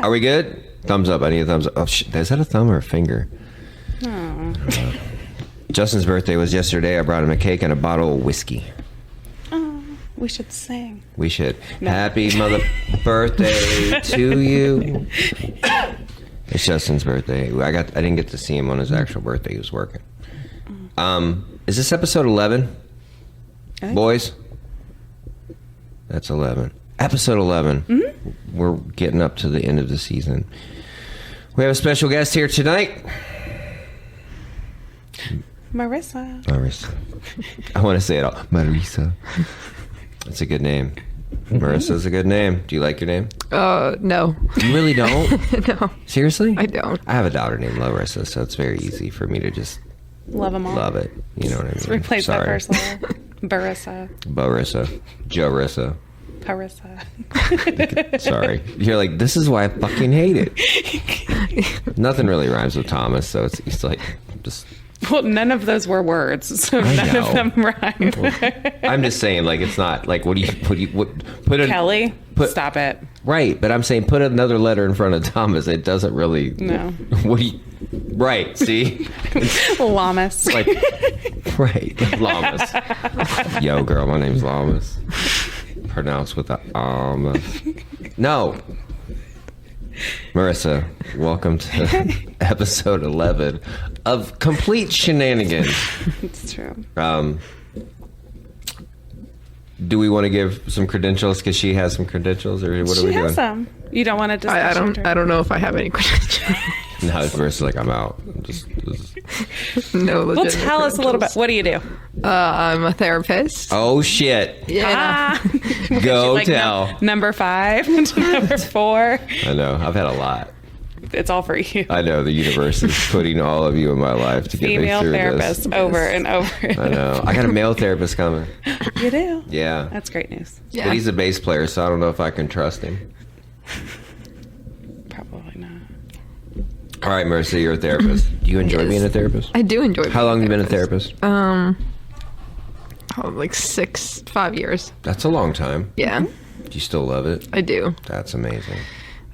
Are we good? Thumbs up. I need a thumbs up. Oh, shit. Is that a thumb or a finger? Oh. Justin's birthday was yesterday. I brought him a cake and a bottle of whiskey. Oh, we should sing. We should. No. Happy mother birthday to you. It's Justin's birthday. I didn't get to see him on his actual birthday. He was working. Is this episode 11? Boys? That's 11. Episode 11. Mm-hmm. We're getting up to the end of the season. We have a special guest here tonight. Marissa. I want to say it all. Marissa. That's a good name. Marissa's a good name. Do you like your name? No. You really don't? No. Seriously? I don't. I have a daughter named Larissa, so it's very easy for me to just love them all. Love it. You know what I mean? Let's replace that first letter. Barissa. Joe-rissa. Parissa. Sorry. You're like, this is why I fucking hate it. Nothing really rhymes with Thomas, so it's like, just... Well, none of those were words, so none of them rhyme. Well, I'm just saying, like, it's not, like, put Kelly? Stop it. Right, but I'm saying put another letter in front of Thomas. It doesn't really... No. Right, see? Lamas. Like, right, Lamas. Yo, girl, my name's Lamas. Pronounced with the No. Marissa, welcome to episode 11 of Complete Shenanigans. It's true. Do we want to give some credentials because she has some credentials, or what are we doing? She has some. You don't want to discuss I don't know if I have any credentials. No, Marissa's like, I'm out. No. Well, tell us a little bit. What do you do? I'm a therapist. Oh shit! Yeah. Go like tell. Number 5 to number 4. I know. I've had a lot. It's all for you. I know the universe is putting all of you in my life to get me through this. Female therapist over and over. I know. I got a male therapist coming. You do? Yeah. That's great news. Yeah. But he's a bass player, so I don't know if I can trust him. Probably not. All right, Marissa, you're a therapist. Do you enjoy being a therapist? I do enjoy being How long have you been a therapist? Like 5 years. That's a long time. Yeah. Do you still love it? I do. That's amazing.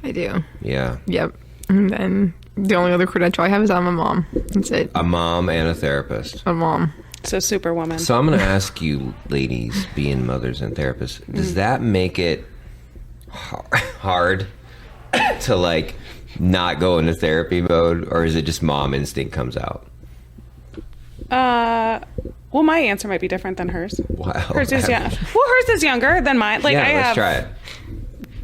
I do. Yeah. Yep. And then the only other credential I have is I'm a mom. That's it. A mom and a therapist. A mom. So superwoman. So I'm going to ask you, ladies, being mothers and therapists, does that make it hard to, like, not go into therapy mode, or is it just mom instinct comes out? Well, my answer might be different than hers. Wow. Hers is hers is younger than mine. Like, yeah, I let's have try it.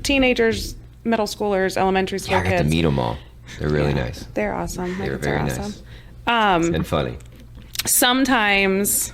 Teenagers, middle schoolers, elementary school kids. I got to meet them all. They're really nice. They're awesome. They're very nice. And funny. Sometimes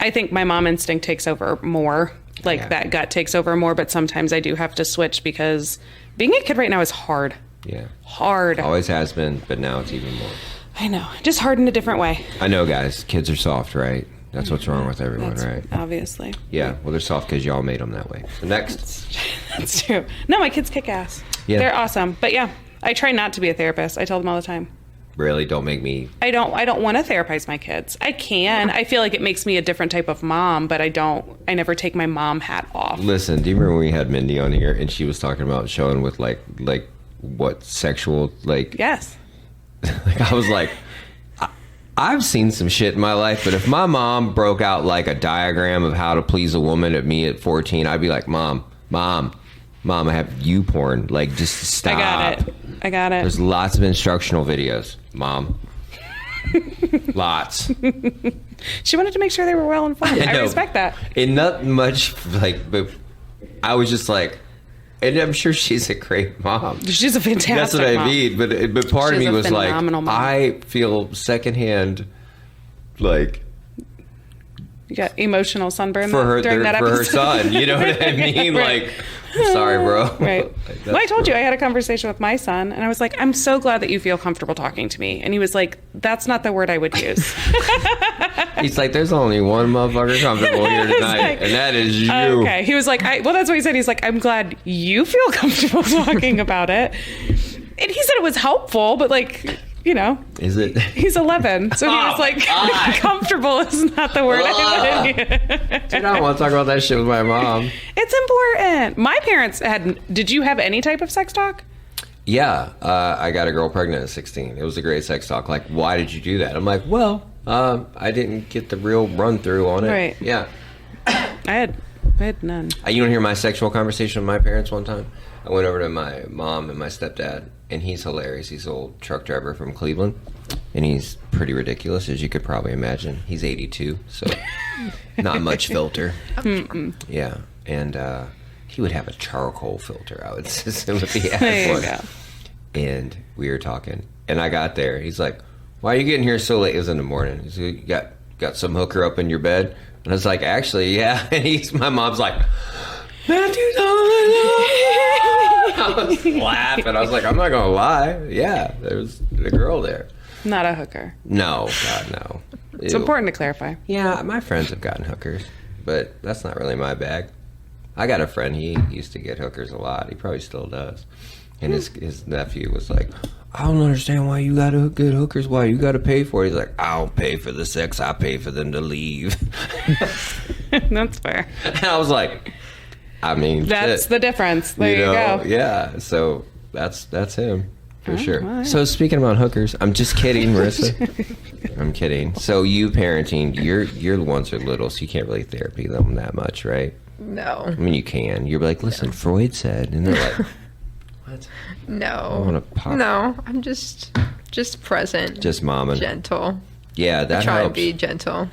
I think my mom instinct takes over more. Like, that gut takes over more, but sometimes I do have to switch because being a kid right now is hard. Yeah. Hard. Always has been, but now it's even more. I know. Just hard in a different way. I know, guys. Kids are soft, right? That's what's wrong with everyone, right? Obviously. Yeah. Well, they're soft because y'all made them that way. So next. That's true. No, my kids kick ass. Yeah. They're awesome. But yeah, I try not to be a therapist. I tell them all the time. Really? Don't make me... I don't want to therapize my kids. I can. I feel like it makes me a different type of mom, but I never take my mom hat off. Listen, do you remember when we had Mindy on here and she was talking about showing with like what sexual, like... Yes. Like, I was like, I've seen some shit in my life, but if my mom broke out like a diagram of how to please a woman at me at 14, I'd be like, Mom, I have you porn. Like, just stop. I got it. There's lots of instructional videos, Mom. Lots. She wanted to make sure they were well informed. I respect that. And not much, like, but I was just like, and I'm sure she's a great mom. She's a fantastic That's what mom. I mean. But part of me was like, mom. I feel secondhand, like... You got emotional sunburn during that episode? For her son. You know what I mean? Right. Like, sorry, bro. Right. Well, I told you I had a conversation with my son, and I was like, I'm so glad that you feel comfortable talking to me. And he was like, that's not the word I would use. He's like, there's only one motherfucker comfortable here tonight, like, and that is you. Okay. He was like, well, that's what he said. He's like, I'm glad you feel comfortable talking about it. And he said it was helpful, but like... You know, is it? He's 11, so he was like, comfortable is not the word I would use. Dude, I don't want to talk about that shit with my mom. It's important. My parents did you have any type of sex talk? Yeah, I got a girl pregnant at 16. It was a great sex talk. Like, why did you do that? I'm like, well, I didn't get the real run through on it. Right. Yeah. I had none. You want to hear my sexual conversation with my parents one time? I went over to my mom and my stepdad, and he's hilarious. He's an old truck driver from Cleveland, and he's pretty ridiculous, as you could probably imagine. He's 82, so not much filter. Yeah, and he would have a charcoal filter, I would assume, if he had There one. you go. And we were talking, and I got there. He's like, "Why are you getting here so late?" It was in the morning. He's like, "You got some hooker up in your bed?" And I was like, "Actually, yeah." And my mom's like, "Matthew, I was laughing. I was like, "I'm not gonna lie. Yeah, there's a girl there." Not a hooker. No, God, no. It's Ew. important to clarify. Yeah, my friends have gotten hookers, but that's not really my bag. I got a friend, he used to get hookers a lot. He probably still does. And his nephew was like, "I don't understand why you gotta get hookers. Why you gotta pay for it?" He's like, "I don't pay for the sex. I pay for them to leave." That's fair. And I was like, I mean, That's shit. the difference. There you go. Yeah, so that's him. For sure. all right. So speaking about hookers, I'm just kidding, Marissa. I'm kidding. So you parenting, you're the ones that are little, so you can't really therapy them that much, right? No. I mean, you can. You're like, listen, Freud said, and they're like, what? No. wanna pop- No. I'm just present. Just momming. gentle. Yeah, that Try helps. and be gentle.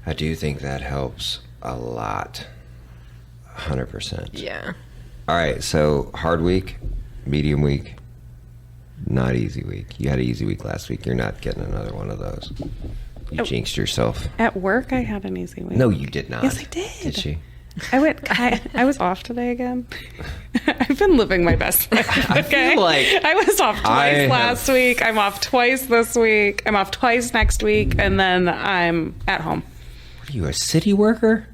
I do think that helps a lot. 100%. Yeah. All right, so hard week, medium week, not easy week. You had an easy week last week. You're not getting another one of those. You jinxed yourself. At work, I had an easy week. No, you did not. Yes, I did. Did she? I was off today again. I've been living my best life. I Okay? feel like I was off I twice have- last week. I'm off twice this week. I'm off twice next week, and then I'm at home. What are you, a city worker?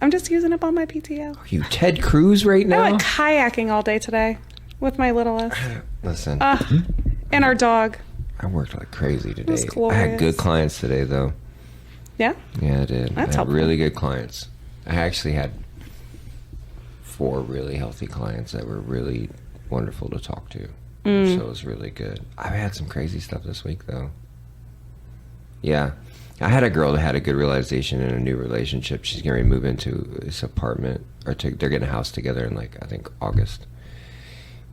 I'm just using up all my PTO. Are you Ted Cruz right I now? went kayaking all day today with my littlest Listen, and our dog. I worked like crazy today. was I had glorious. good clients today, though. Yeah. Yeah, I did. That's I had helpful. really good clients. I actually had 4 really healthy clients that were really wonderful to talk to. So it was really good. I've had some crazy stuff this week, though. Yeah. I had a girl that had a good realization in a new relationship. She's going to move into this apartment, or they're getting a house together in, like, I think August.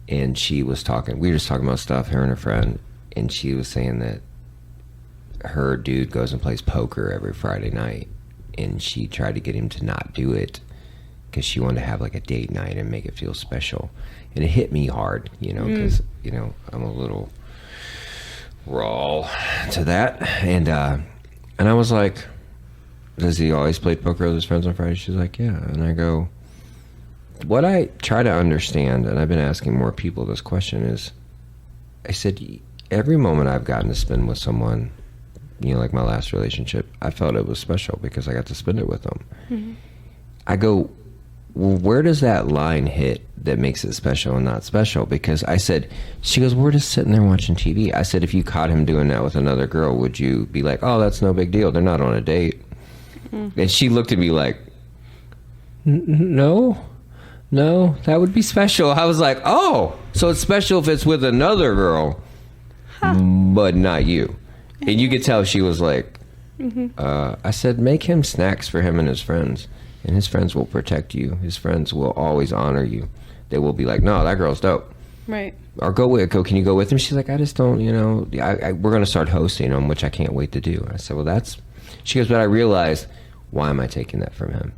And she was talking, we were just talking about stuff, her and her friend, and she was saying that her dude goes and plays poker every Friday night, and she tried to get him to not do it because she wanted to have like a date night and make it feel special. And it hit me hard, because I'm a little raw to that. And I was like, does he always play poker with his friends on Friday? She's like, yeah. And I go, what I try to understand, and I've been asking more people this question, is I said, every moment I've gotten to spend with someone, like my last relationship, I felt it was special because I got to spend it with them. Mm-hmm. I go, well, where does that line hit that makes it special and not special? Because I said, she goes, we're just sitting there watching TV. I said, if you caught him doing that with another girl, would you be like, oh, that's no big deal, they're not on a date? Mm-hmm. And she looked at me like, no, that would be special. I was like, oh, so it's special if it's with another girl, but not you. And you could tell she was like, I said, make him snacks for him and his friends, and his friends will protect you. His friends will always honor you. They will be like, no, that girl's dope. Right. Or can you go with him? She's like, I just don't, we're going to start hosting them, which I can't wait to do. I said, well, she goes, but I realized, why am I taking that from him?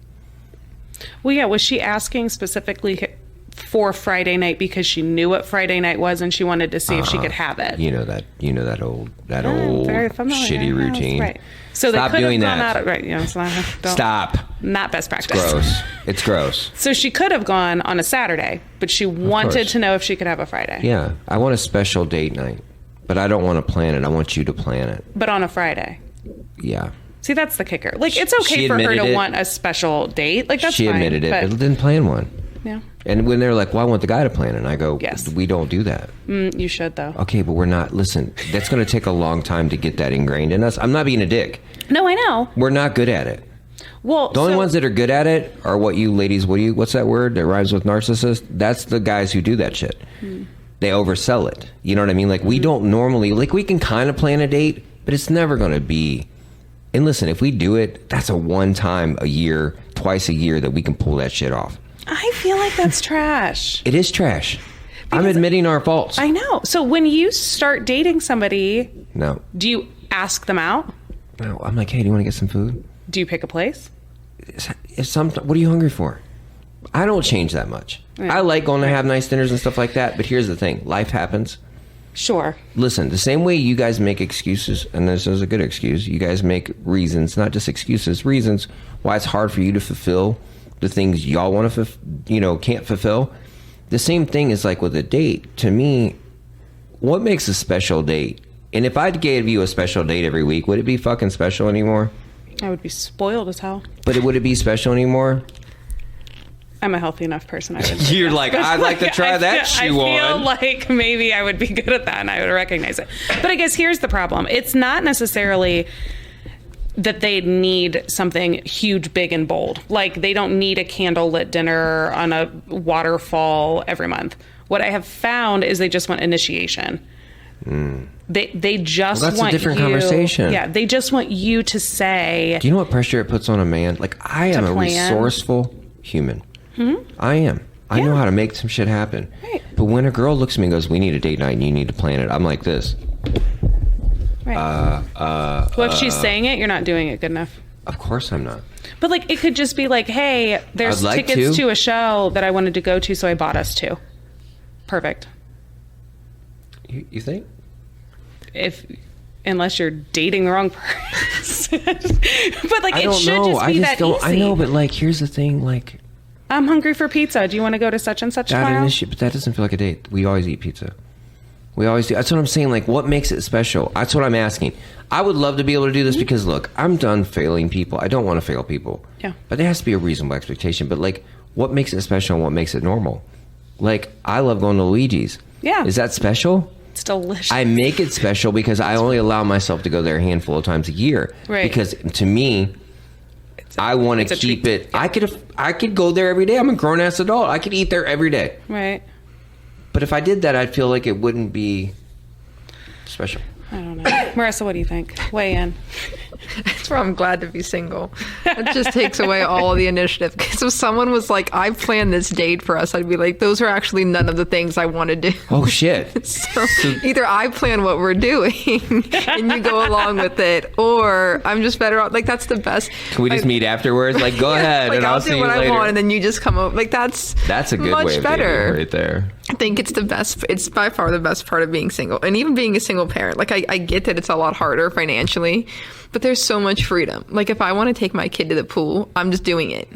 Well, yeah. Was she asking specifically for Friday night because she knew what Friday night was and she wanted to see if she could have it? That old Very familiar. shitty Yes, routine. right. So Stop they could doing have gone that. out. Right. Don't, Stop. Not best practice. Gross. It's gross. So she could have gone on a Saturday, but she wanted course. to know if she could have a Friday. Yeah, I want a special date night, but I don't want to plan it. I want you to plan it. But on a Friday. Yeah. See, that's the kicker. Like, it's okay She for her admitted to it. want a special date. Like, that's She fine. admitted it, but but didn't plan one. yeah, And when they're like, well, I want the guy to plan it, and I go, Yes. we don't do that. you should though. Okay, but we're not, listen, that's going to take a long time to get that ingrained in us. I'm not being a dick. No, I know. We're not good at it. Well, The only ones that are good at it are what you ladies, what's that word that rhymes with narcissist? That's the guys who do that shit. they oversell it. You know what I mean? Like, we don't normally, like, we can kind of plan a date, but it's never going to be. And listen, if we do it, that's a one time a year, twice a year that we can pull that shit off. I feel like that's trash. It is trash. I'm admitting our faults. I know. So when you start dating somebody, No. do you ask them out? No. I'm like, hey, do you want to get some food? Do you pick a place? What are you hungry for? I don't change that much. Yeah. I like going to have nice dinners and stuff like that, but here's the thing. Life happens. Sure. Listen, the same way you guys make excuses, and this is a good excuse, you guys make reasons, not just excuses, reasons why it's hard for you to fulfill the things y'all want to, can't fulfill. The same thing is like with a date. To me, what makes a special date? And if I gave you a special date every week, would it be fucking special anymore? I would be spoiled as hell. But would it be special anymore? I'm a healthy enough person. I would. You're like, I'd like to try that shoe on. I feel like maybe I would be good at that and I would recognize it. But I guess here's the problem. It's not necessarily that they need something huge, big, and bold. Like, they don't need a candlelit dinner on a waterfall every month. What I have found is they just want initiation. They just that's want a different you, conversation. Yeah, they just want you to say. Do you know what pressure it puts on a man? Like, I am a resourceful human. I am. I know how to make some shit happen. Right. But when a girl looks at me and goes, we need a date night and you need to plan it, I'm like this. Right. Well, if she's saying it, you're not doing it good enough. Of course I'm not. But like, it could just be like, hey, there's tickets to a show that I wanted to go to, so I bought us two. Perfect. You think? Unless you're dating the wrong person. But like, it should just be that easy. I know, but like, here's the thing, like, I'm hungry for pizza. Do you want to go to such and such tomorrow? But that doesn't feel like a date. We always eat pizza. We always do. That's what I'm saying. Like, what makes it special? That's what I'm asking. I would love to be able to do this because, look, I'm done failing people. I don't want to fail people. Yeah. But there has to be a reasonable expectation. But, like, what makes it special and what makes it normal? Like, I love going to Luigi's. Yeah. Is that special? It's delicious. I make it special because I only allow myself to go there a handful of times a year. Right. Because, to me, I want to keep it. Yeah. I could go there every day. I'm a grown ass adult. I could eat there every day. Right. But if I did that, I'd feel like it wouldn't be special. I don't know. Marissa, what do you think? Weigh in. That's where I'm glad to be single. It just takes away all of the initiative. Because if someone was like, I planned this date for us, I'd be like, those are actually none of the things I want to do. Oh, shit. So either I plan what we're doing and you go along with it, or I'm just better off. Like, that's the best. Can we just meet afterwards? Like, go ahead, like, and I'll see you later. I want, and then you just come over. Like, that's a good much way of better right there. I think it's the best. It's by far the best part of being single, and even being a single parent. Like, I get that it's a lot harder financially, but there's so much freedom. Like, if I want to take my kid to the pool, I'm just doing it.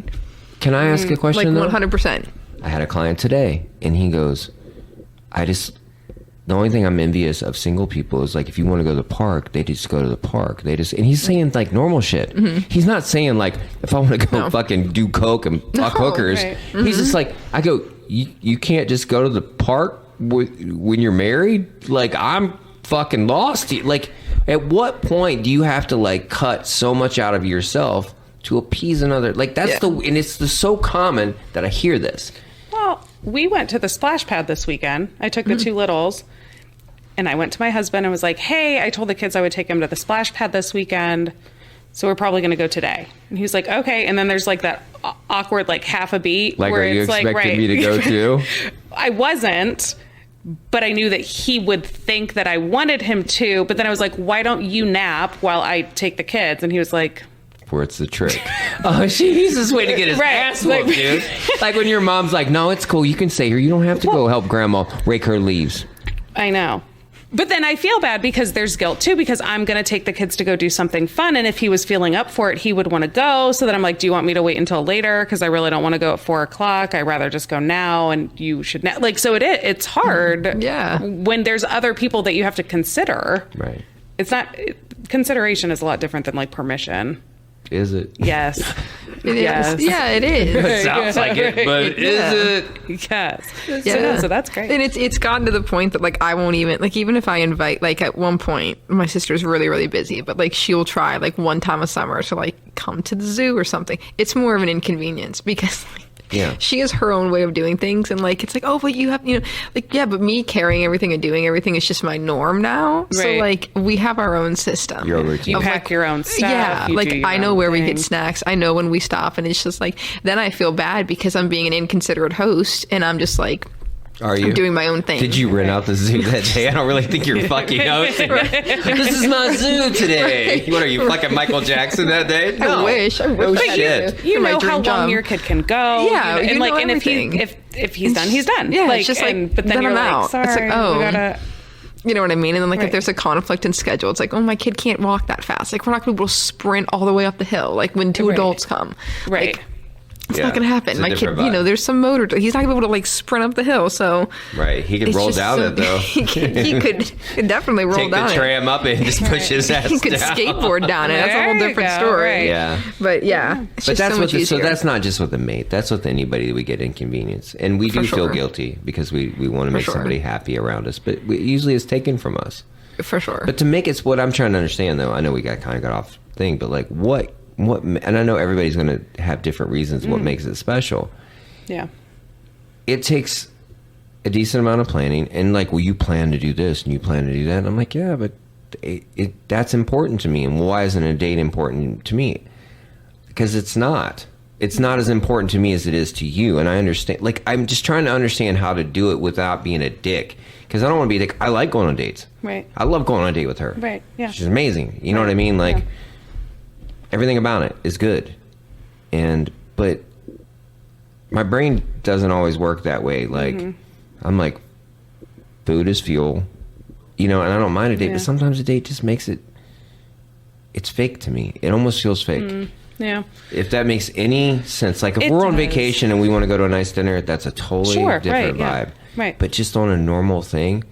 Can I ask a question? Like 100%. I had a client today, and he goes, the only thing I'm envious of single people is, like, if you want to go to the park, they just go to the park. And he's saying, like, normal shit. Mm-hmm. He's not saying, like, if I want to go fucking do coke and fuck hookers. Right. Mm-hmm. He's just like, I go, you can't just go to the park when you're married? Like, I'm fucking lost. Like, at what point do you have to, like, cut so much out of yourself to appease another? Like, that's and it's so common that I hear this. Well, we went to the splash pad this weekend. I took the two littles, and I went to my husband and was like, hey, I told the kids I would take them to the splash pad this weekend, so we're probably going to go today. And he was like, okay. And then there's like that awkward, like, half a beat. Like, where are you it's expecting like, right. me to go too? I wasn't, but I knew that he would think that I wanted him to. But then I was like, why don't you nap while I take the kids? And he was like, where's the trick? Oh, he's just waiting to get his ass whooped, dude. Like when your mom's like, no, it's cool. You can stay here. You don't have to go help grandma rake her leaves. I know. But then I feel bad because there's guilt too, because I'm going to take the kids to go do something fun. And if he was feeling up for it, he would want to go. So then I'm like, do you want me to wait until later? Because I really don't want to go at 4:00. I'd rather just go now. And you should like, so it's hard. Yeah. When there's other people that you have to consider. Right. It's not, consideration is a lot different than like permission. Is it? Yes. Yes. Yeah, it is. It sounds like it, but is it? Yes. Yeah. So that's great. And it's gotten to the point that, like, I won't even, like, even if I invite, like, at one point, my sister's really, really busy, but, like, she'll try, like, one time a summer to, like, come to the zoo or something. It's more of an inconvenience because, like, Yeah. She has her own way of doing things, and like it's like, oh, but you have, you know, like yeah, but me carrying everything and doing everything is just my norm now. So Right. like we have our own system. Your routine. You of, pack like, your own stuff. Yeah, you like do your I know own where we thing. get snacks. I know when we stop, and it's just like then I feel bad because I'm being an inconsiderate host, and I'm just like Are you I'm doing my own thing. Did you rent out the zoo that day? I don't really think you're fucking hosting. This is my zoo today. What are you, fucking Michael Jackson that day? I No. wish. I No wish I shit. did. You My know dream how long job. your kid can go. Yeah, and you like, know and everything. if he's done, he's done. Yeah, like, it's just like, but then then you're I'm like, out. sorry, It's like, oh. we gotta. You know what I mean? And then like Right. if there's a conflict in schedule, it's like, oh, my kid can't walk that fast. Like we're not going to be able to sprint all the way up the hill. Like when two Right. adults come, Right. Like, it's Yeah, not going to happen. it's a My kid, different you know, vibe. there's some motor. He's not going to be able to like sprint up the hill. So Right. He could it's roll just down so- it, though. he could definitely roll Take the down it. tram up and just push his ass He could down. skateboard down it. That's a There whole you different go, story. right. Yeah. But yeah, it's But just that's so what much the, so easier. that's not just with the mate. That's with anybody that we get inconvenience. And we do For feel sure. guilty because we want to make sure. somebody happy around us. But usually it's taken from us. for sure. But to make it, what I'm trying to understand, though, I know we kind of got off thing, but like what, and I know everybody's going to have different reasons what makes it special. Yeah. It takes a decent amount of planning, and like, well, you plan to do this and you plan to do that. And I'm like, yeah, but that's important to me. And why isn't a date important to me? Because it's not. It's not as important to me as it is to you. And I understand. Like, I'm just trying to understand how to do it without being a dick. Because I don't want to be a dick. I like going on dates. Right. I love going on a date with her. Right, yeah. She's amazing. You know what I mean? Like, Yeah. everything about it is good. But my brain doesn't always work that way. Like, I'm like, food is fuel. You know, and I don't mind a date, Yeah. but sometimes a date just makes it's fake to me. It almost feels fake. Yeah. If that makes any sense. Like, if It we're on does. vacation and we want to go to a nice dinner, that's a totally Sure, different right, yeah. vibe. Right. But just on a normal thing,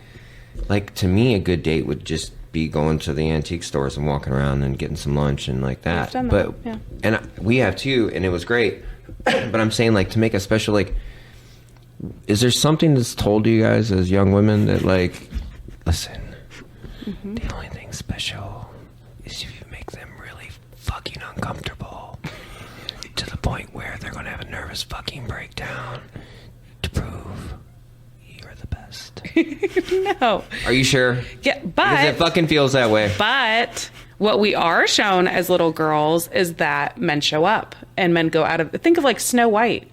like, to me, a good date would just be going to the antique stores and walking around and getting some lunch and like that. I've done that, But yeah. and we have too, and it was great. But I'm saying, like, to make a special, like, is there something that's told you guys as young women that, like, listen, the only thing special is if you make them really fucking uncomfortable to the point where they're gonna have a nervous fucking breakdown to prove you're the best. No. Are you sure? Yeah, Because it but fucking feels that way. what we are shown as little girls is that men show up and men go out of. Think of like Snow White.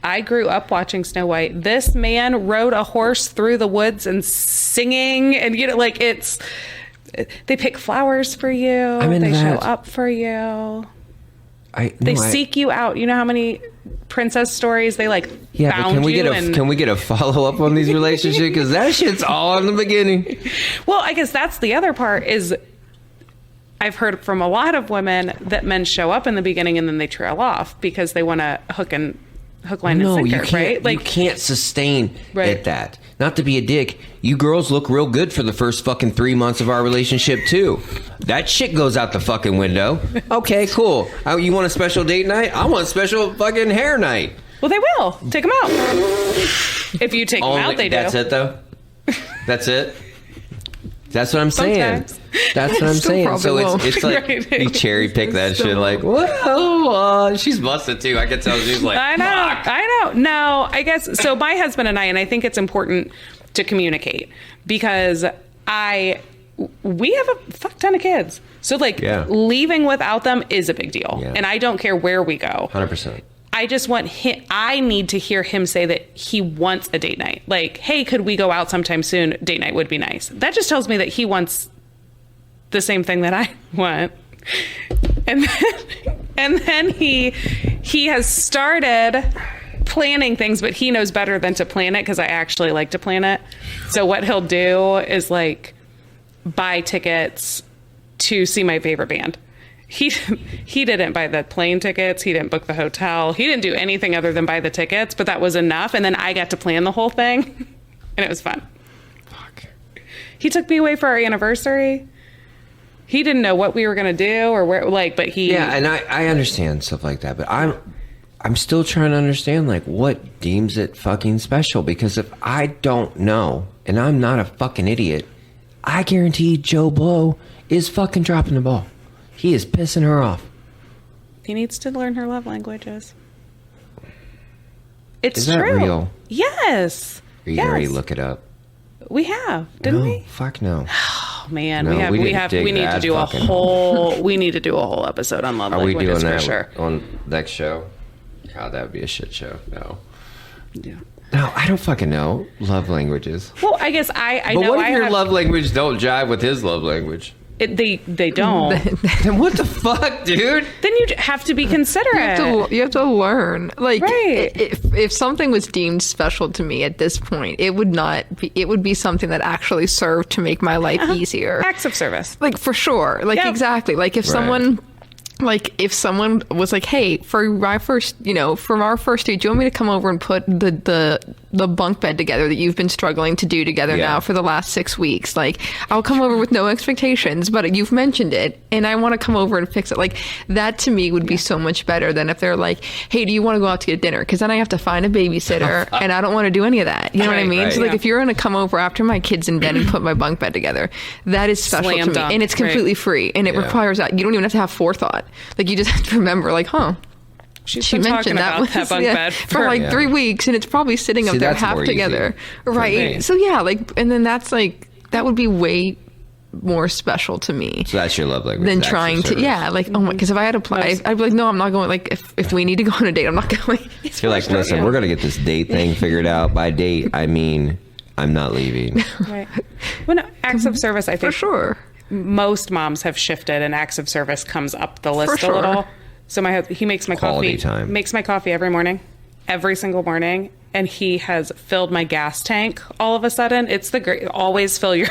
I grew up watching Snow White. This man rode a horse through the woods and singing, and you know, like it's. They pick flowers for you. I'm into They show that. up for you. I They seek you out. You know how many princess stories they like Yeah, but found can we you get and can we get a follow up on these relationships? Because that shit's all in the beginning. Well, I guess that's the other part is I've heard from a lot of women that men show up in the beginning and then they trail off because they want to hook, line, and sinker, you can't. right? You Like, can't sustain Right. at that. Not to be a dick, you girls look real good for the first fucking 3 months of our relationship too. That shit goes out the fucking window. Okay, cool. You want a special date night? I want a special fucking hair night. well, they will take them out. If you take them out, they do. That's it though. That's it. That's what I'm saying. Sometimes. That's what I'm Still saying. probably So won't. it's like Right. you cherry pick that shit. Like, whoa, she's busted too. I can tell she's like, I know. fuck. I know. No, I guess so. My husband and I think it's important to communicate because we have a fuck ton of kids. So like Yeah. leaving without them is a big deal. Yeah. And I don't care where we go. 100%. I just want him, I need to hear him say that he wants a date night. Like, hey, could we go out sometime soon? Date night would be nice. That just tells me that he wants the same thing that I want. And then he has started planning things, but he knows better than to plan it because I actually like to plan it. So what he'll do is like buy tickets to see my favorite band. He didn't buy the plane tickets. He didn't book the hotel. He didn't do anything other than buy the tickets, but that was enough. And then I got to plan the whole thing, and it was fun. Fuck. He took me away for our anniversary. He didn't know what we were going to do or where, like, but he... Yeah, and I understand stuff like that, but I'm still trying to understand, like, what deems it fucking special, because if I don't know, and I'm not a fucking idiot, I guarantee Joe Blow is fucking dropping the ball. He is pissing her off. He needs to learn her love languages. It's Is that true. real? Yes. Or you Yes. can already look it up. We have, didn't No, we? fuck no. Oh man, No, we didn't dig we need to that do a fucking whole we need to do a whole episode on love Are we languages doing for that sure. on next show? God, that would be a shit show. No. Yeah. No, I don't fucking know love languages. Well, I guess I But know what if I your have, love language don't jive with his love language? they don't. Then what the fuck, dude? Then you have to be considerate. You have to learn. Like, Right. if something was deemed special to me at this point, it would not be. It would be something that actually served to make my life easier. Acts of service. Like, for sure. Like, Yeah. exactly. Like, if someone was like, hey, for my first, for our first date, do you want me to come over and put the bunk bed together that you've been struggling to do together Yeah. now for the last 6 weeks? Like, I'll come over with no expectations, but you've mentioned it and I want to come over and fix it. Like, that to me would be so much better than if they're like, hey, do you want to go out to get dinner? Because then I have to find a babysitter and I don't want to do any of that. You know what I Right, mean? right. So like, Yeah. if you're going to come over after my kid's in bed and put my bunk bed together, that is special Slam to me. dunk, And it's completely right. free and it Yeah. requires that. You don't even have to have forethought. Like, you just have to remember, like, She's she been talking mentioned about that bunk bed for like Yeah. 3 weeks, and it's probably sitting up See, there that's half more easy together, for me. right? So yeah, like, and then that's like that would be way more special to me So that's your love language. than acts of trying to, service. like, oh my, because if I had applied, I'd be like, no, I'm not going. Like, if we need to go on a date, I'm not going. You're like, listen, we're gonna get this date thing figured out. By date, I mean I'm not leaving. Right. Well, no, acts of service, I think For sure. most moms have shifted and acts of service comes up the list sure. a little. So he makes my Quality coffee. time. Makes my coffee every single morning, and he has filled my gas tank. All of a sudden, it's the great. Always fill your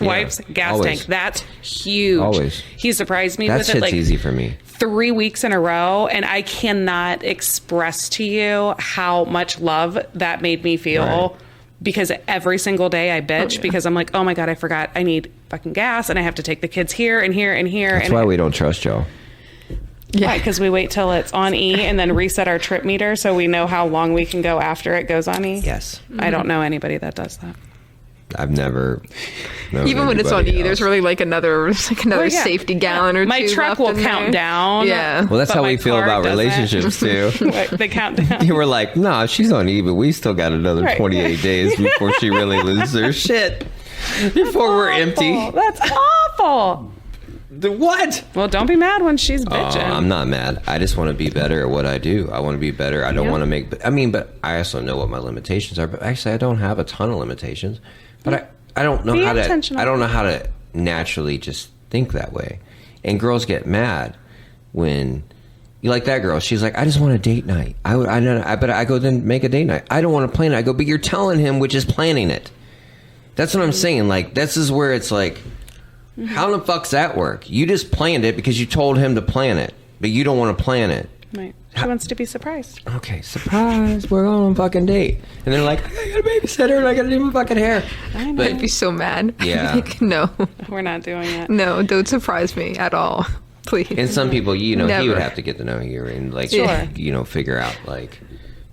wife's gas always. tank. That's huge. Always. He surprised me That with shit's it like easy for me. 3 weeks in a row, and I cannot express to you how much love that made me feel. Right. Because every single day I bitch because I'm like, oh my God, I forgot I need fucking gas and I have to take the kids here and here and here. That's why we don't trust y'all. Yeah, because we wait till it's on E and then reset our trip meter so we know how long we can go after it goes on E. Yes. I don't know anybody that does that. I've never. known Even when it's on anybody E, there's else. really like another Well, yeah. safety gallon or My two. truck left will in count there. down. Yeah. Well, that's but how my we feel car about doesn't. relationships too. They count down. You were like, nah, she's on E, but we still got another Right. 28 days before she really loses her shit. Before we're empty. That's awful. The what? Well, don't be mad when she's bitching. I'm not mad. I just want to be better at what I do. I want to be better. I don't want to make. But I also know what my limitations are. But actually, I don't have a ton of limitations. But I don't know Be how to. intentional. I don't know how to naturally just think that way. And girls get mad when you like that girl. She's like, I just want a date night. But I go then make a date night. I don't want to plan it. I go, but you're telling him, which is planning it. That's what I'm saying. Like, this is where it's like, how the fuck's that work? You just planned it because you told him to plan it, but you don't want to plan it. Right. She wants to be surprised. Okay, surprise, we're going on a fucking date. And they're like, I got a babysitter and I got to do my fucking hair. I know. I'd be so mad. Yeah. Like, no, We're not doing it. no, don't surprise me at all, please. And some people, he would Never. have to get to know you and like, Sure. figure out like,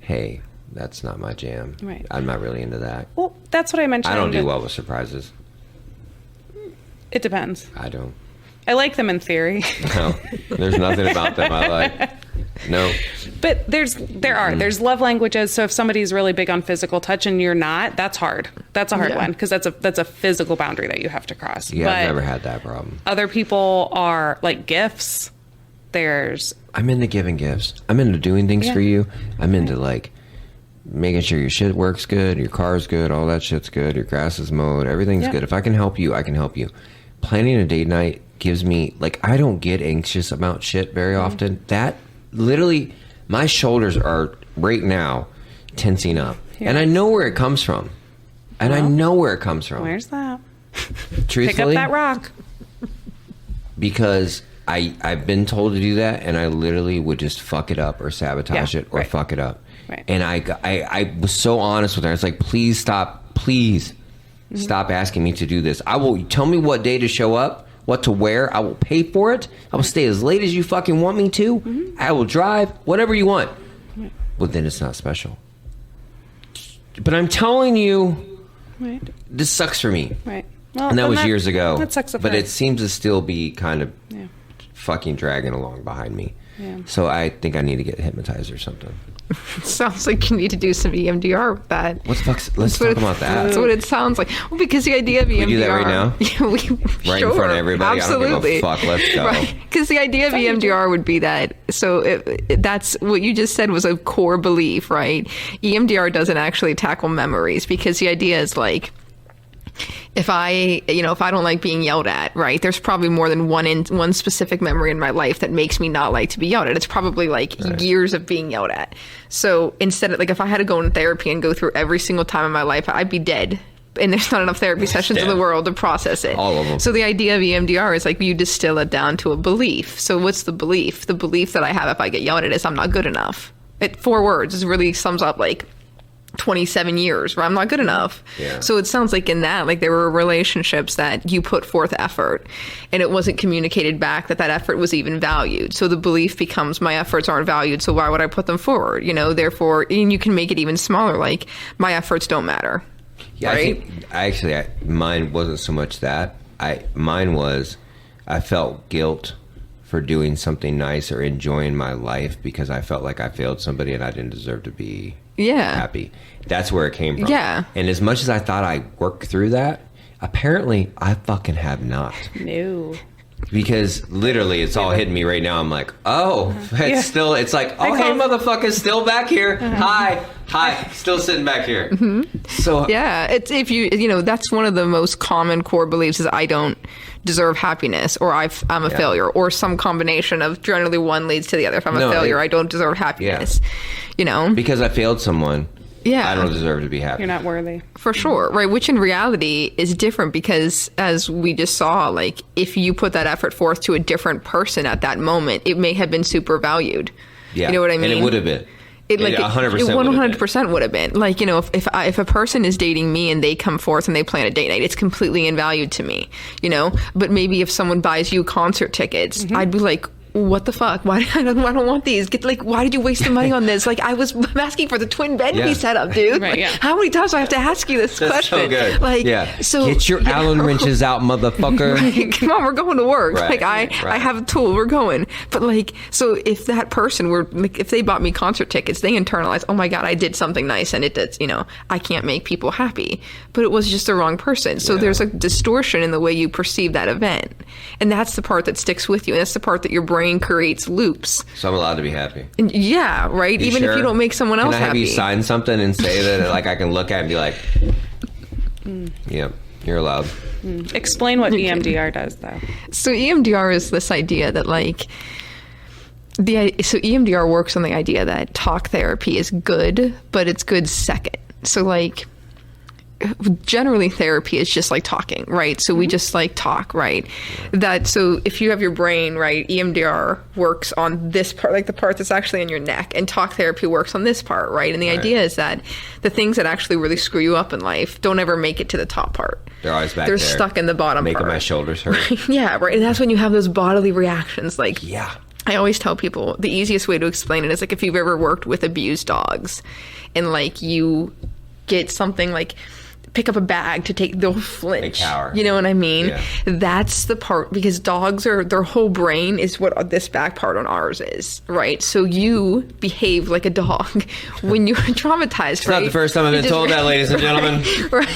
hey, that's not my jam. Right. I'm not really into that. Well, that's what I mentioned. I don't do well with surprises. It depends. I don't. I like them in theory. No, there's nothing about them I like. No. But there's love languages. So if somebody's really big on physical touch and you're not, that's hard. That's a hard one because that's a physical boundary that you have to cross. Yeah, but I've never had that problem. other people are like gifts. I'm into giving gifts. I'm into doing things for you. I'm into like making sure your shit works good, your car's good, all that shit's good, your grass is mowed, everything's good. If I can help you, I can help you. Planning a date night gives me like, I don't get anxious about shit very often. That literally, my shoulders are right now tensing up. And I know where it comes from. And I know where it comes from. Where's that? Truthfully, Pick up that rock. because I've been told to do that, and I literally would just fuck it up or sabotage it or fuck it up. Right. And I was so honest with her. It's like, please stop, please stop asking me to do this. I will tell me what day to show up, what to wear. I will pay for it. I will stay as late as you fucking want me to. I will drive whatever you want. But then it's not special. But I'm telling you, Right. this sucks for me. Right. Well, And that then was years ago. That sucks. But it seems to still be kind of Yeah. fucking dragging along behind me. So I think I need to get hypnotized or something. Sounds like you need to do some EMDR with that. What the fuck? Let's talk about that. That's what it sounds like. Well, because the idea of EMDR... We do that right now? Yeah, Right in front of everybody? Absolutely. I don't give a fuck. Let's go. Right. Because the idea of EMDR would be that... So that's what you just said was a core belief, right? EMDR doesn't actually tackle memories because the idea is like... If I don't like being yelled at, right, there's probably more than one specific memory in my life that makes me not like to be yelled at. It's probably like years of being yelled at. So instead of like, if I had to go in therapy and go through every single time in my life, I'd be dead. And there's not enough therapy sessions in the world to process it. All of them. So the idea of EMDR is like you distill it down to a belief. So what's the belief? The belief that I have if I get yelled at is I'm not good enough. 4 words really sums up like 27 years where I'm not good enough. Yeah. So it sounds like in that, like there were relationships that you put forth effort and it wasn't communicated back that effort was even valued. So the belief becomes my efforts aren't valued. So why would I put them forward? Therefore, and you can make it even smaller. Like my efforts don't matter. Yeah, right? I think mine wasn't so much that. Mine was I felt guilt for doing something nice or enjoying my life because I felt like I failed somebody and I didn't deserve to be happy. That's where it came from. Yeah. And as much as I thought I worked through that, apparently I fucking have not. No. Because literally it's all hitting me right now. I'm like, oh, it's like, oh, hey, motherfucker's still back here. Hi, still sitting back here. Mm-hmm. So yeah, it's if you that's one of the most common core beliefs is I don't deserve happiness or I'm a failure or some combination of generally one leads to the other. If I'm a failure, I don't deserve happiness. Because I failed someone. Yeah. I don't deserve to be happy. You're not worthy. For sure, right? Which in reality is different because as we just saw, like if you put that effort forth to a different person at that moment, it may have been super valued. Yeah. You know what I mean? And it would have been. It 100% would have been. Like, if a person is dating me and they come forth and they plan a date night, it's completely invalued to me, But maybe if someone buys you concert tickets, I'd be like, what the fuck? Why I don't want these? Why did you waste the money on this? Like I'm asking for the twin bed we set up, dude. Right, yeah. How many times do I have to ask you this question? So good. Like, so get your Allen wrenches out, motherfucker. Right, come on, we're going to work. Right, like I have a tool. We're going. But like, so if that person were like, if they bought me concert tickets, they internalize, oh my God, I did something nice, and it does. I can't make people happy. But it was just the wrong person. So there's a distortion in the way you perceive that event, and that's the part that sticks with you, and that's the part that your brain creates loops. So I'm allowed to be happy. And right. You even sure? If you don't make someone else happy. Can I have you sign something and say that like I can look at it and be like, yeah, you're allowed. Explain what EMDR does, though. So EMDR is this idea that like EMDR works on the idea that talk therapy is good, but it's good second. So like generally therapy is just like talking, right? So we just like talk, right? So if you have your brain, right, EMDR works on this part, like the part that's actually in your neck, and talk therapy works on this part, right? And the idea is that the things that actually really screw you up in life don't ever make it to the top part. They're always back there. They're stuck in the bottom making part. My shoulders hurt. Yeah, right. And that's when you have those bodily reactions. Like, yeah. I always tell people the easiest way to explain it is like if you've ever worked with abused dogs and like you get something like pick up a bag to take, they'll flinch. They cower. You know what I mean? Yeah. That's the part, because dogs their whole brain is what this back part on ours is, right? So you behave like a dog when you're traumatized, It's not the first time I've been told that, ladies and gentlemen. Right.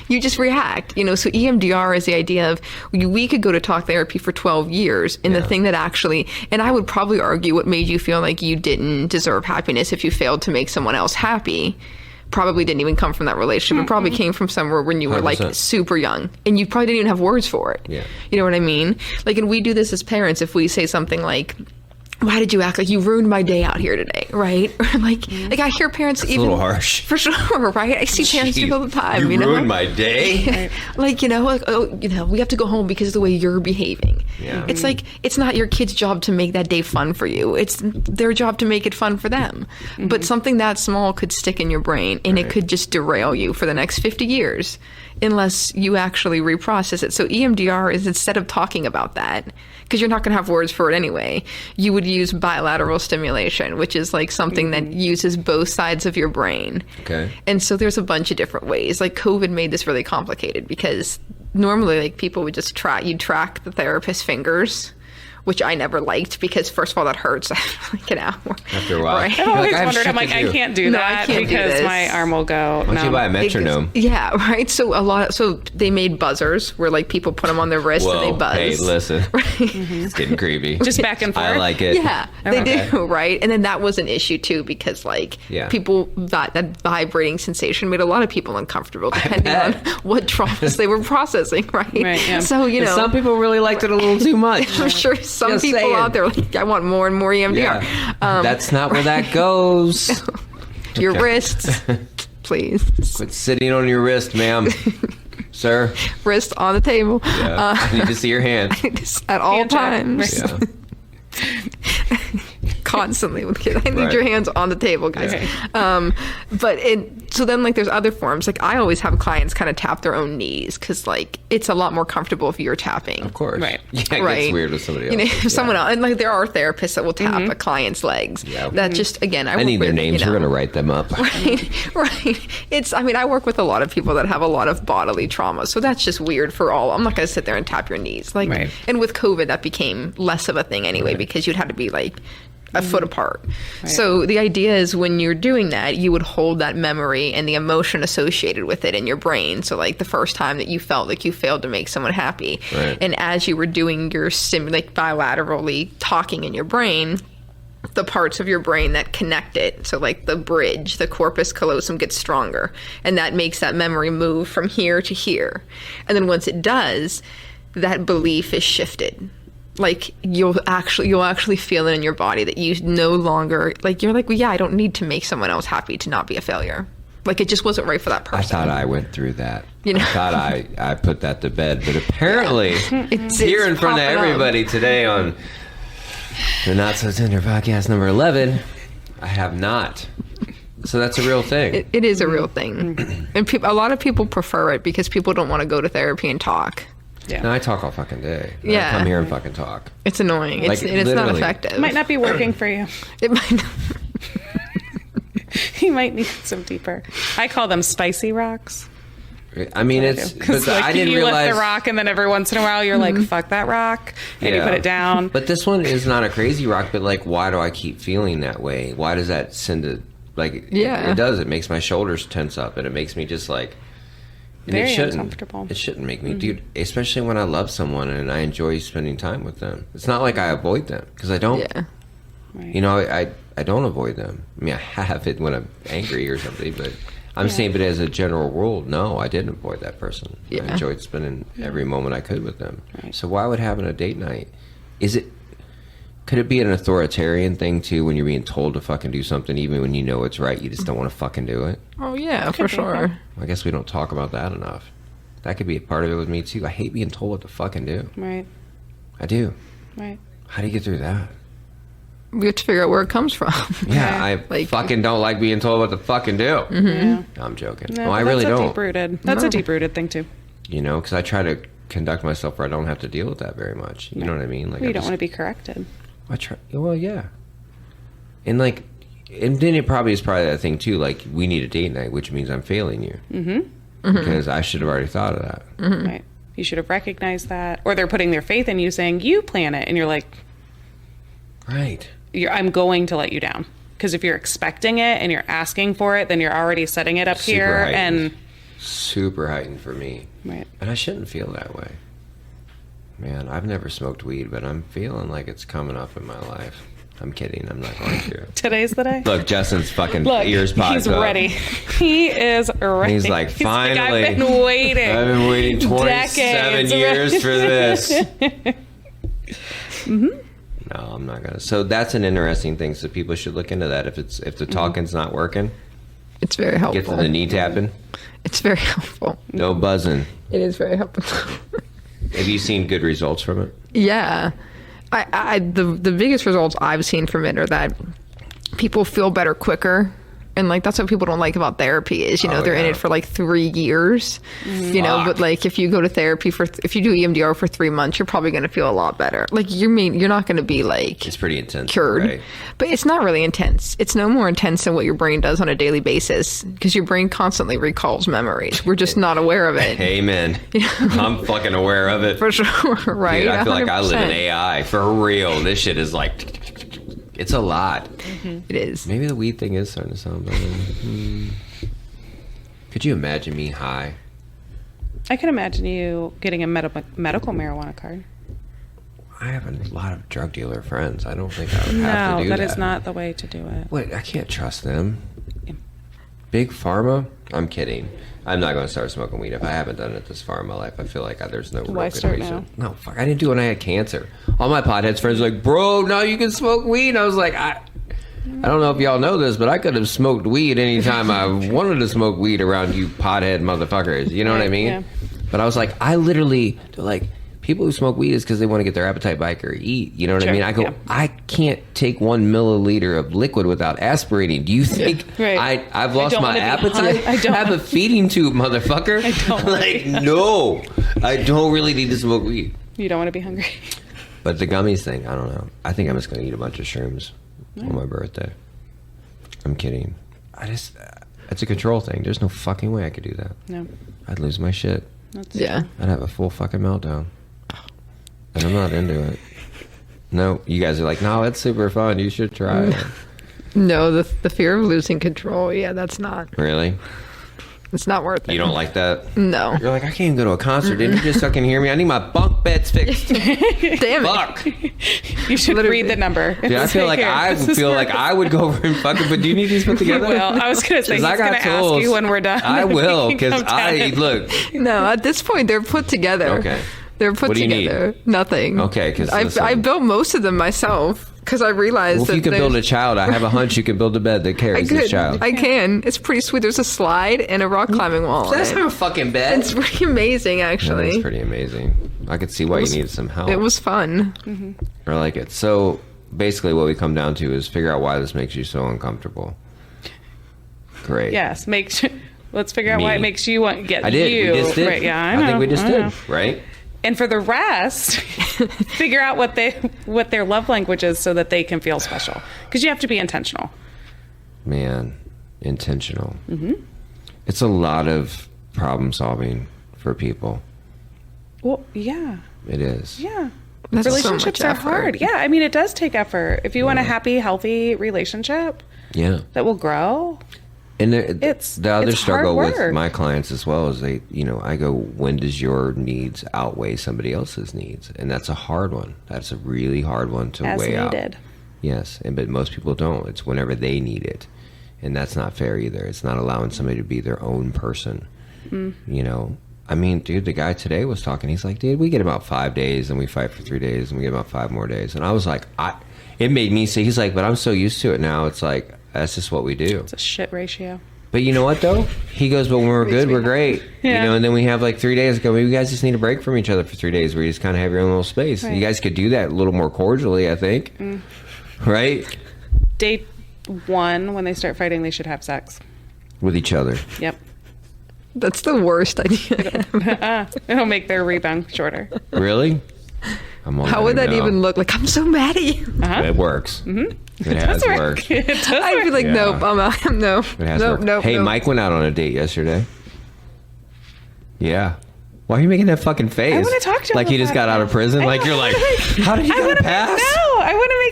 You just react, so EMDR is the idea of we could go to talk therapy for 12 years and the thing that actually, and I would probably argue what made you feel like you didn't deserve happiness if you failed to make someone else happy probably didn't even come from that relationship. It probably came from somewhere when you were 100%. like super young and you probably didn't even have words for it. Yeah. You know what I mean? Like, and we do this as parents if we say something like, why did you act like you ruined my day out here today, right? Or like I hear parents That's even a little harsh. For sure, right? I see parents do it all the time. You ruined my day. Like, we have to go home because of the way you're behaving. Yeah. It's like it's not your kid's job to make that day fun for you. It's their job to make it fun for them. But something that small could stick in your brain and it could just derail you for the next 50 years unless you actually reprocess it. So EMDR is, instead of talking about that, because you're not going to have words for it anyway, you would use bilateral stimulation, which is like something that uses both sides of your brain. Okay. And so there's a bunch of different ways. Like COVID made this really complicated because normally like people would just you'd track the therapist's fingers which I never liked because first of all that hurts after like an hour. After a while. Right? I've always I have wondered. shit I'm like, to I do. can't do No, I that can't do because this. my arm will go. Why don't you buy a metronome? Yeah, right. So they made buzzers where like people put them on their wrist and Whoa, they buzz. hey, listen. Right. It's getting creepy. Just back and forth. I like it. Yeah, they Okay. do, right? And then that was an issue too because like Yeah. people that vibrating sensation made a lot of people uncomfortable depending on bet. what traumas they were processing, right? Right, yeah. So you And know, some people really liked it a little too much. I'm sure some Just people saying. out there are like I want more and more EMDR. Yeah. That's not where that goes. Your Okay. wrists, please. Quit sitting on your wrist, ma'am. Sir. Wrist on the table. Yeah. I need to see your hand. At all Hand check. times. Yeah. Constantly with kids. I need Right. your hands on the table, guys. Yeah. So then like there's other forms. Like I always have clients kind of tap their own knees because like it's a lot more comfortable if you're tapping. Of course. Right. Yeah, it Right. gets weird with somebody else. You know, if someone else, and like there are therapists that will tap a client's legs. Yeah. That just again, I need their names. We're going to write them up. Right. It's, I mean, I work with a lot of people that have a lot of bodily trauma. So that's just weird for all. I'm not going to sit there and tap your knees. Like, Right. and with COVID, that became less of a thing anyway, because you'd have to be like a foot apart. So the idea is when you're doing that, you would hold that memory and the emotion associated with it in your brain. So like the first time that you felt like you failed to make someone happy. Right. And as you were doing your like bilaterally talking in your brain, the parts of your brain that connect it, so like the bridge, the corpus callosum gets stronger, and that makes that memory move from here to here. And then once it does, that belief is shifted. Like you'll actually feel it in your body that you no longer like you're like, well, yeah, I don't need to make someone else happy to not be a failure. Like it just wasn't right for that person. I thought I went through that. You know? I thought I put that to bed, but apparently It's here in front of popping up. everybody today on the Not So Tender podcast number 11, I have not. So that's a real thing. It is a real thing, and a lot of people prefer it because people don't want to go to therapy and talk. Yeah. No, I talk all fucking day. Yeah. I come here and fucking talk. It's annoying. Like, It's not literally. effective. It might not be working for you. It might not. You might need some deeper. I call them spicy rocks. I mean, it's Because but like I didn't you realize lift the rock, and then every once in a while you're like, "Fuck that rock," and you Yeah. put it down. But this one is not a crazy rock. But like, why do I keep feeling that way? Why does that send a like? Yeah. it does. It makes my shoulders tense up, and it makes me just like. And Very it shouldn't. uncomfortable. It shouldn't make me, dude. Especially when I love someone and I enjoy spending time with them. It's not like I avoid them because I don't. Yeah. You know, I don't avoid them. I mean, I have it when I'm angry or something, but I'm saying, but as a general rule, no, I didn't avoid that person. Yeah. I enjoyed spending every moment I could with them. So why would having a date night? Could it be an authoritarian thing too when you're being told to fucking do something even when you know it's right, you just don't want to fucking do it? Oh yeah, for be, sure. I guess we don't talk about that enough. That could be a part of it with me too. I hate being told what to fucking do. Right. I do. Right. How do you get through that? We have to figure out where it comes from. Yeah, I Like- fucking don't like being told what to fucking do. Yeah. No, I'm joking. No, No, I but really that's a don't. deep-rooted. That's a deep-rooted thing too. You know, because I try to conduct myself where I don't have to deal with that very much. You know what I mean? Like You I don't just- want to be corrected. I try. Well, yeah. And like, and then it probably is probably that thing too. Like, we need a date night, which means I'm failing you. Mm-hmm. Because I should have already thought of that. Right. You should have recognized that, or they're putting their faith in you, saying you plan it, and you're like, Right. I'm going to let you down. Because if you're expecting it and you're asking for it, then you're already setting it up Super here, heightened. and Super heightened for me. right. And I shouldn't feel that way. Man, I've never smoked weed, but I'm feeling like it's coming up in my life. I'm kidding. I'm not going to. Today's the day. Look, Justin's fucking Look, ears popped he's up. ready. He is ready. He's like, finally. I've been waiting. I've been waiting 27 Decades. years for this. No, I'm not gonna. So that's an interesting thing. So people should look into that. If the talking's not working, It's very helpful. get to the knee tapping. It's very helpful. No buzzing. It is very helpful. Have you seen good results from it? Yeah. The biggest results I've seen from it are that people feel better quicker. And like that's what people don't like about therapy is, you know, they're in it for like 3 years, you know, but like if you go to therapy if you do EMDR for 3 months, you're probably going to feel a lot better. Like you're not going to be like It's pretty intense. cured, right? but it's not really intense. It's no more intense than what your brain does on a daily basis because your brain constantly recalls memories. We're just not aware of it. Amen. I'm fucking aware of it. For sure, right? Dude, I feel like I live in 100%. AI. For real. This shit is like... It's a lot. It is. Maybe the weed thing is starting to sound better. Could you imagine me high? I can imagine you getting a medical marijuana card. I have a lot of drug dealer friends. I don't think I would have to do No, that. that is not the way to do it. Wait, I can't trust them. Big Pharma? I'm kidding. I'm not going to start smoking weed if I haven't done it this far in my life. I feel like there's no real Why good start reason. No, fuck. I didn't do it when I had cancer. All my potheads friends were like, bro, now you can smoke weed. And I was like, I don't know if y'all know this, but I could have smoked weed anytime I wanted to smoke weed around you pothead motherfuckers. You know what I mean? Yeah. But I was like, they're like, people who smoke weed is because they want to get their appetite back or eat. You know what I Sure, mean? I go, yeah. I can't take 1 milliliter of liquid without aspirating. Do you think Right. I've lost don't my wanna be appetite? high. I don't have a feeding tube, motherfucker. I don't wanna like, be high. no, I don't really need to smoke weed. You don't want to be hungry. But the gummies thing, I don't know. I think I'm just going to eat a bunch of shrooms on my birthday. I'm kidding. It's a control thing. There's no fucking way I could do that. No. I'd lose my shit. That's Yeah. I'd have a full fucking meltdown. And I'm not into it. No, you guys are like, no, it's super fun. You should try it. No, the fear of losing control. Yeah, that's not. Really? It's not worth it. You don't like that? No. You're like, I can't even go to a concert. Didn't you just fucking hear me? I need my bunk beds fixed. Damn it. Fuck. You should Literally. read the number. Dude, I feel like I would go over and fucking. But do you need these put together? Well, I was going to say, he's 'Cause I going got to ask tools. you when we're done. I will, You can because come down and- look. No, at this point they're put together. Okay. They're put What do you together. Nothing. Okay, 'cause I listen. built most of them myself because I realized Well, if that you can build a child, I have a hunch you can build a bed that I carries this could. child. I can. It's pretty sweet. There's a slide and a rock climbing wall. on That's it. not a fucking bed. It's pretty amazing, actually. That's pretty amazing. I could see why you needed some help. It was fun. I like it. So basically, what we come down to is figure out why this makes you so uncomfortable. Great. Yes, let's figure out why Me. it makes you want. I did. You. We just did. Right, yeah, I know. think we just I did. know. Right. And for the rest, figure out what their love language is so that they can feel special. Because you have to be intentional. Man, intentional. Mm-hmm. It's a lot of problem solving for people. Well, yeah, It is. yeah. That's so much Relationships are effort. hard. Yeah, I mean, it does take effort. If you want a happy, healthy relationship Yeah. that will grow, And It's- the other it's struggle hard with work. my clients as well is I go, when does your needs outweigh somebody else's needs? And that's a hard one. That's a really hard one to as weigh out. needed. Yes, but most people don't. It's whenever they need it, and that's not fair either. It's not allowing somebody to be their own person. You know, I mean, dude, the guy today was talking. He's like, dude, we get about 5 days, and we fight for 3 days, and we get about 5 more days. And I was like, it made me say, he's like, but I'm so used to it now. It's like that's just what we do. It's a shit ratio. But you know what though? He goes, but when we're good, we're great. Yeah. You know, and then we have like 3 days ago. Maybe you guys just need a break from each other for 3 days where you just kind of have your own little space. Right. You guys could do that a little more cordially, I think. Right? Day 1, when they start fighting, they should have sex. With each other. Yep. That's the worst idea. It'll make their rebound shorter. Really? I'm How would that even look? Like, I'm so mad at you. It works. Mm-hmm. It has worked. It does I'd be work. like, Yeah. nope, I'm out. No, It has nope, worked. nope. Hey, nope. Mike went out on a date yesterday. Yeah. Why are you making that fucking face? I wanna talk to him Like he just about got out it. of prison. I Like know. you're like, how did he I get a wanna pass?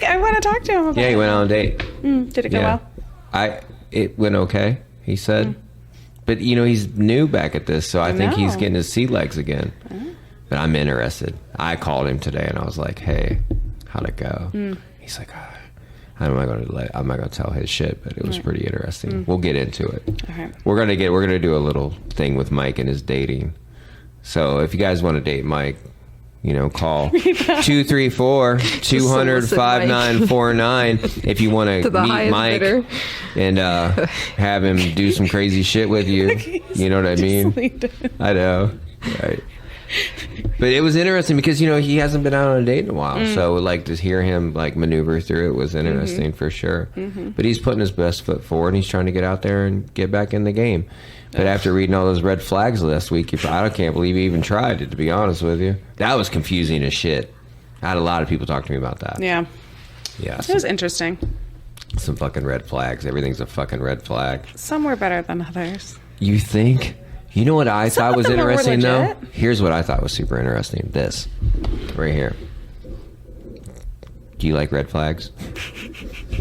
I want to talk to him about Yeah, he went on a date. it. Did it go Yeah. well? It went okay, he said. But he's new back at this, so I think he's know. getting his sea legs again. But I'm interested. I called him today and I was like, "Hey, how'd it go?" He's like, I'm not gonna tell his shit, but it was pretty interesting. We'll get into it. Okay. We're gonna do a little thing with Mike and his dating. So if you guys want to date Mike, call 234-200-5949 if you want To to the meet highest Mike bidder. and have him do some crazy shit with you. You know what I mean? I know. Right. But it was interesting because, he hasn't been out on a date in a while. So, like, to hear him, like, maneuver through it was interesting for sure. But he's putting his best foot forward, and he's trying to get out there and get back in the game. But after reading all those red flags last week, I can't believe he even tried it, to be honest with you. That was confusing as shit. I had a lot of people talk to me about that. Yeah. Yeah. It was interesting. Some fucking red flags. Everything's a fucking red flag. Some were better than others. You think? You know what I thought was of them were interesting, though? legit. Here's what I thought was super interesting. This. Right here. Do you like red flags?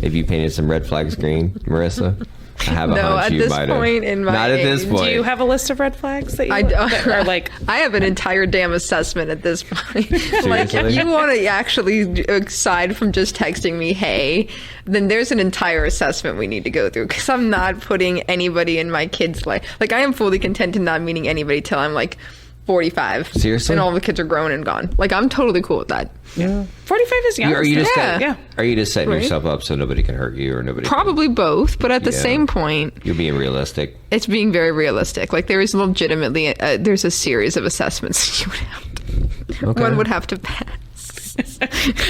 Have you painted some red flags green, Marissa? I have a No, hunch at you this might have. point in my Not at this age. point. Do you have a list of red flags that you that are like? I have an entire damn assessment at this point. Like, Seriously? if you want to actually, aside from just texting me, hey, then there's an entire assessment we need to go through, because I'm not putting anybody in my kids' life. Like, I am fully content in not meeting anybody till I'm like 45. Seriously? And all the kids are grown and gone. Like, I'm totally cool with that. Yeah. 45 is young. Are you just Yeah. Yeah. Are you just setting Right. yourself up so nobody can hurt you or nobody? Probably both, but at the Yeah. same point, You're being realistic. it's being very realistic. Like, there is legitimately, there's a series of assessments you would have to, Okay. one would have to pass.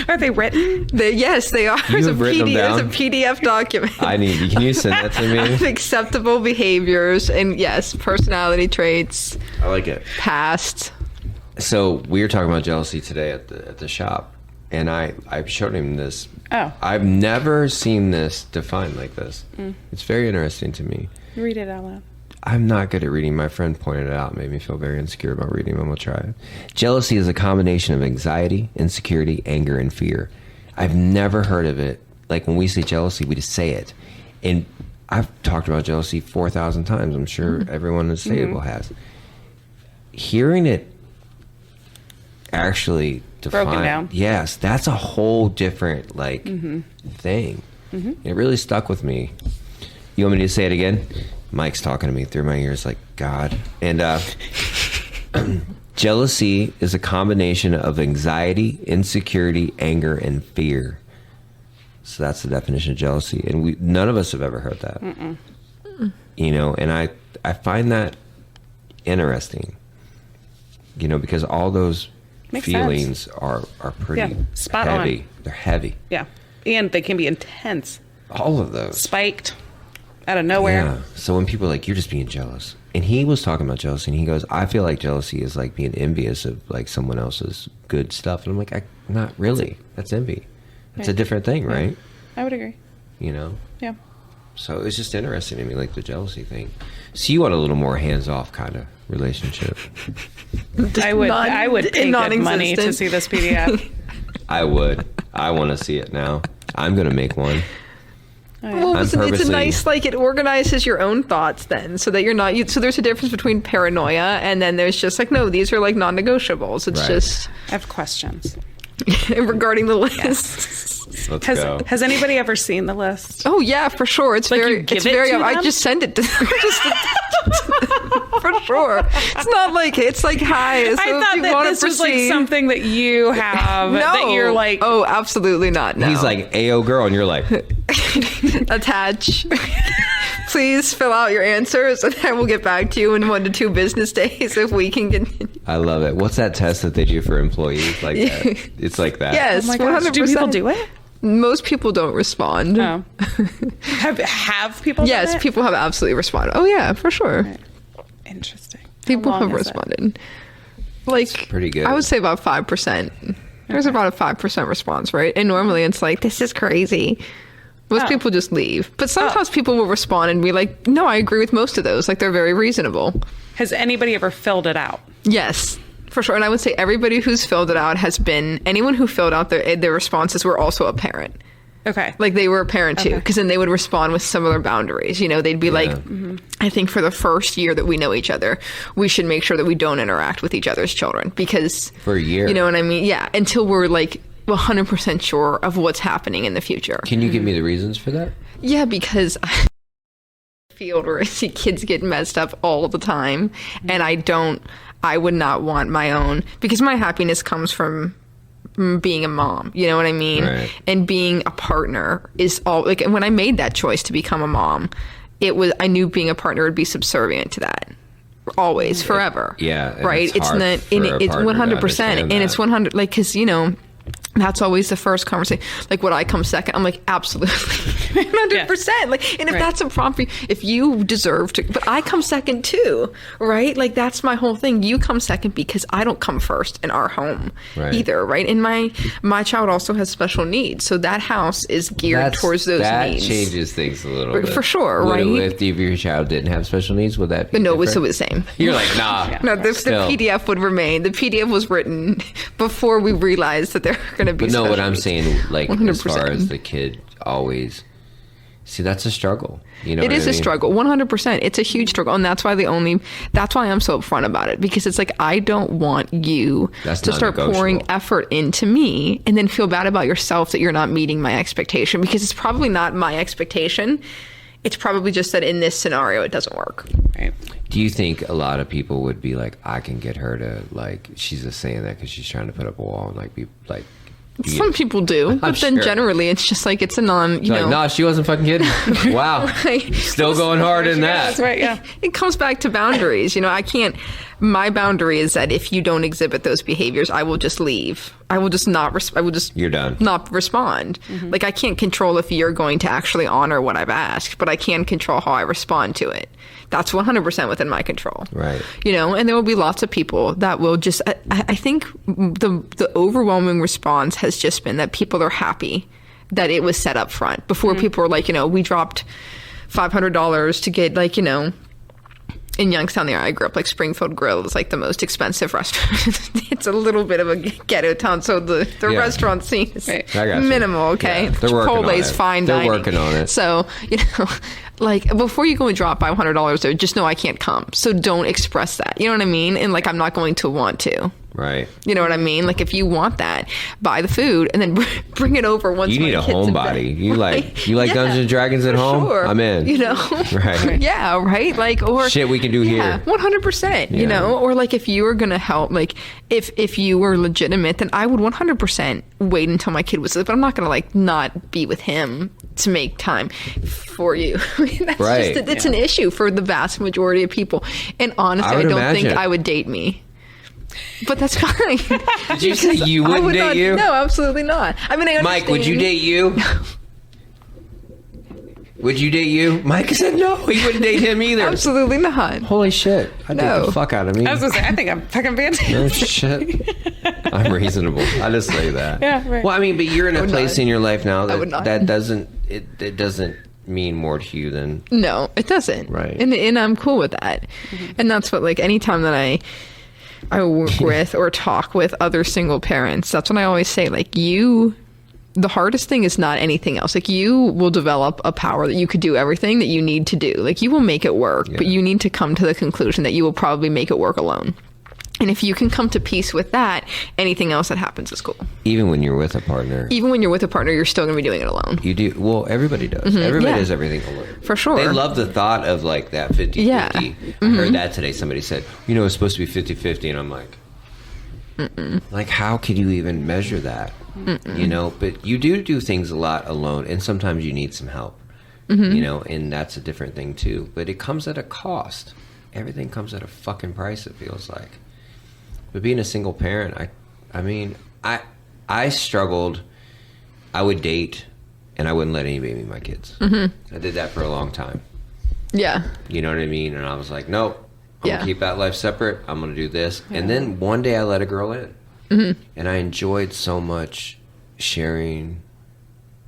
Are they written? Yes, they are. You It's have written them There's a down? PDF document. Can you send that to me? Acceptable behaviors and, yes, personality traits, I like it. past. So we were talking about jealousy today at the shop, and I showed him this. Oh. I've never seen this defined like this. It's very interesting to me. Read it out loud. I'm not good at reading. My friend pointed it out, made me feel very insecure about reading. I'm gonna try it. Jealousy is a combination of anxiety, insecurity, anger, and fear. I've never heard of it. Like, when we say jealousy, we just say it. And I've talked about jealousy 4,000 times. I'm sure everyone at the table has. Hearing it actually defined, Broken down. yes, that's a whole different thing. It really stuck with me. You want me to say it again? Mike's talking to me through my ears like God. And jealousy is a combination of anxiety, insecurity, anger, and fear. So that's the definition of jealousy. And none of us have ever heard that. And I find that interesting. Because all those Makes feelings sense. are pretty Yeah, spot on. heavy. They're heavy. Yeah. And they can be intense, All of those. spiked, out of nowhere. Yeah. So when people are like, you're just being jealous. And he was talking about jealousy, and he goes, I feel like jealousy is like being envious of like someone else's good stuff. And I'm like, not really. That's envy. That's a different thing, right? I would agree. Yeah. So it's just interesting to me, like the jealousy thing. So you want a little more hands-off kind of relationship. I would pay good money to non-existent. see this PDF. I would. I want to see it now. I'm going to make one. Well, I'm it's a purposely- nice, like, it organizes your own thoughts then, so that you're not, so there's a difference between paranoia and then there's just like, no, these are like non-negotiables. It's Right. just I have questions. regarding the list. Let's go. Has anybody ever seen the list? Oh yeah, for sure. It's Like, very, you give it's it very. to I them? just send it to them. For sure. It's not like it's like hi. So I if thought you that want this to was like proceed- something that you have. No, That you're like, oh, absolutely not. No. He's like, Ayo girl, and you're like, attach. Please fill out your answers, and I will get back to you in 1 to 2 business days if we can get. I love it. What's that test that they do for employees? Like that. It's like that. Yes, oh my gosh, 100%. do people do it? Most people don't respond. Oh. have people? Yes, done it? people have absolutely responded. Oh yeah, for sure. Interesting. How People long have is it? responded. Like pretty good. I would say about 5%. There's about a 5% response, right? And normally it's like, this is crazy. Most Oh. people just leave. But sometimes people will respond and be like, no, I agree with most of those. Like, they're very reasonable. Has anybody ever filled it out? Yes, for sure. And I would say everybody who's filled it out has been, anyone who filled out their responses were also a parent. Okay. Like, they were a parent too, Okay. because then they would respond with similar boundaries. They'd be like, Mm-hmm. I think for the first year that we know each other, we should make sure that we don't interact with each other's children, because For a year. you know what I mean? Yeah, until we're like 100% sure of what's happening in the future. Can you give me the reasons for that? Yeah, because I field where I see kids get messed up all the time, and I would not want my own, because my happiness comes from being a mom, you know what I mean? Right. And being a partner is all, like, when I made that choice to become a mom, I knew being a partner would be subservient to that. always, forever. Yeah, and right. it's hard not. for a It's partner to 100%, understand and that. it's 100. Like, because that's always the first conversation. Like, would I come second? I'm like, absolutely, 100%. Like, and if that's a problem for you, if you deserve to, but I come second too, right? Like, that's my whole thing. You come second because I don't come first in our home either, right? And my child also has special needs, so that house is geared towards those needs. That changes things a little bit. For sure, right? If your child didn't have special needs, would that be No, different? it was the same. You're like, nah. No, the PDF would remain. The PDF was written before we realized that they're going to be. But no, what I'm needs. saying, like, 100%. as far as the kid always, see, that's a struggle. You know, it is a struggle. 100%. It's a huge struggle, and that's why that's why I'm so upfront about it, because it's like, I don't want you to start pouring effort into me and then feel bad about yourself that you're not meeting my expectation, because it's probably not my expectation. It's probably just that in this scenario, it doesn't work. Right. Do you think a lot of people would be like, I can get her to, like, she's just saying that because she's trying to put up a wall and, like, be like, some people do, but then generally it's just like, it's a non, you know. Like, nah, she wasn't fucking kidding. Wow. Still going hard in that. That's right, yeah. It comes back to boundaries. My boundary is that if you don't exhibit those behaviors, I will just leave. I will just not, You're done. Not respond. Like, I can't control if you're going to actually honor what I've asked, but I can control how I respond to it. That's 100% within my control. Right. And there will be lots of people that will just, I think the overwhelming response has just been that people are happy that it was set up front. Before, people were like, we dropped $500 to get, like, in Youngstown there, I grew up, like, Springfield Grill is like the most expensive restaurant. It's a little bit of a ghetto town, so the restaurant scene is minimal, okay? Yeah, they're working on Chipotle's it. fine dining. They're working on it. So, like, before you go and drop $500 there, just know I can't come. So don't express that. You know what I mean? And, like, I'm not going to want to. Right. You know what I mean? Like, if you want that, buy the food and then bring it over once. You need a homebody. You like Dungeons and Dragons at home? Sure. I'm in. Right. Yeah. Right. Like, or shit we can do here. 100%. Or like, if you were gonna help, like, if you were legitimate, then I would 100% wait until my kid was. But I'm not gonna, like, not be with him to make time for you. That's right. just it's an issue for the vast majority of people. And honestly, I don't think I would date me. But that's fine. Did you say you wouldn't date you? No, absolutely not. I mean, I understand. Mike, would you date you? Would you date you? Mike said no. He wouldn't date him either. Absolutely not. Holy shit. I'd date the fuck out of me. I was going to say, I think I'm fucking fantastic. No shit. I'm reasonable. I just say that. Yeah, right. Well, I mean, but you're in a place in your life now I would not. that doesn't, it doesn't mean more to you than... No, it doesn't. Right. And I'm cool with that. And that's what, like, anytime that I work with or talk with other single parents, that's when I always say, like, the hardest thing is not anything else. Like, you will develop a power that you could do everything that you need to do. Like, you will make it work, but you need to come to the conclusion that you will probably make it work alone. And if you can come to peace with that, anything else that happens is cool. Even when you're with a partner. Even when you're with a partner, you're still going to be doing it alone. You do. Well, everybody does. Everybody does everything alone. For sure. They love the thought of, like, that 50-50. Yeah. I heard that today. Somebody said, it's supposed to be 50-50. And I'm like, like, how could you even measure that? But you do things a lot alone. And sometimes you need some help, and that's a different thing too. But it comes at a cost. Everything comes at a fucking price, it feels like. But being a single parent, I struggled. I would date, and I wouldn't let anybody meet my kids. I did that for a long time. Yeah. You know what I mean? And I was like, nope, I'm going to keep that life separate. I'm going to do this. Yeah. And then one day I let a girl in. And I enjoyed so much sharing,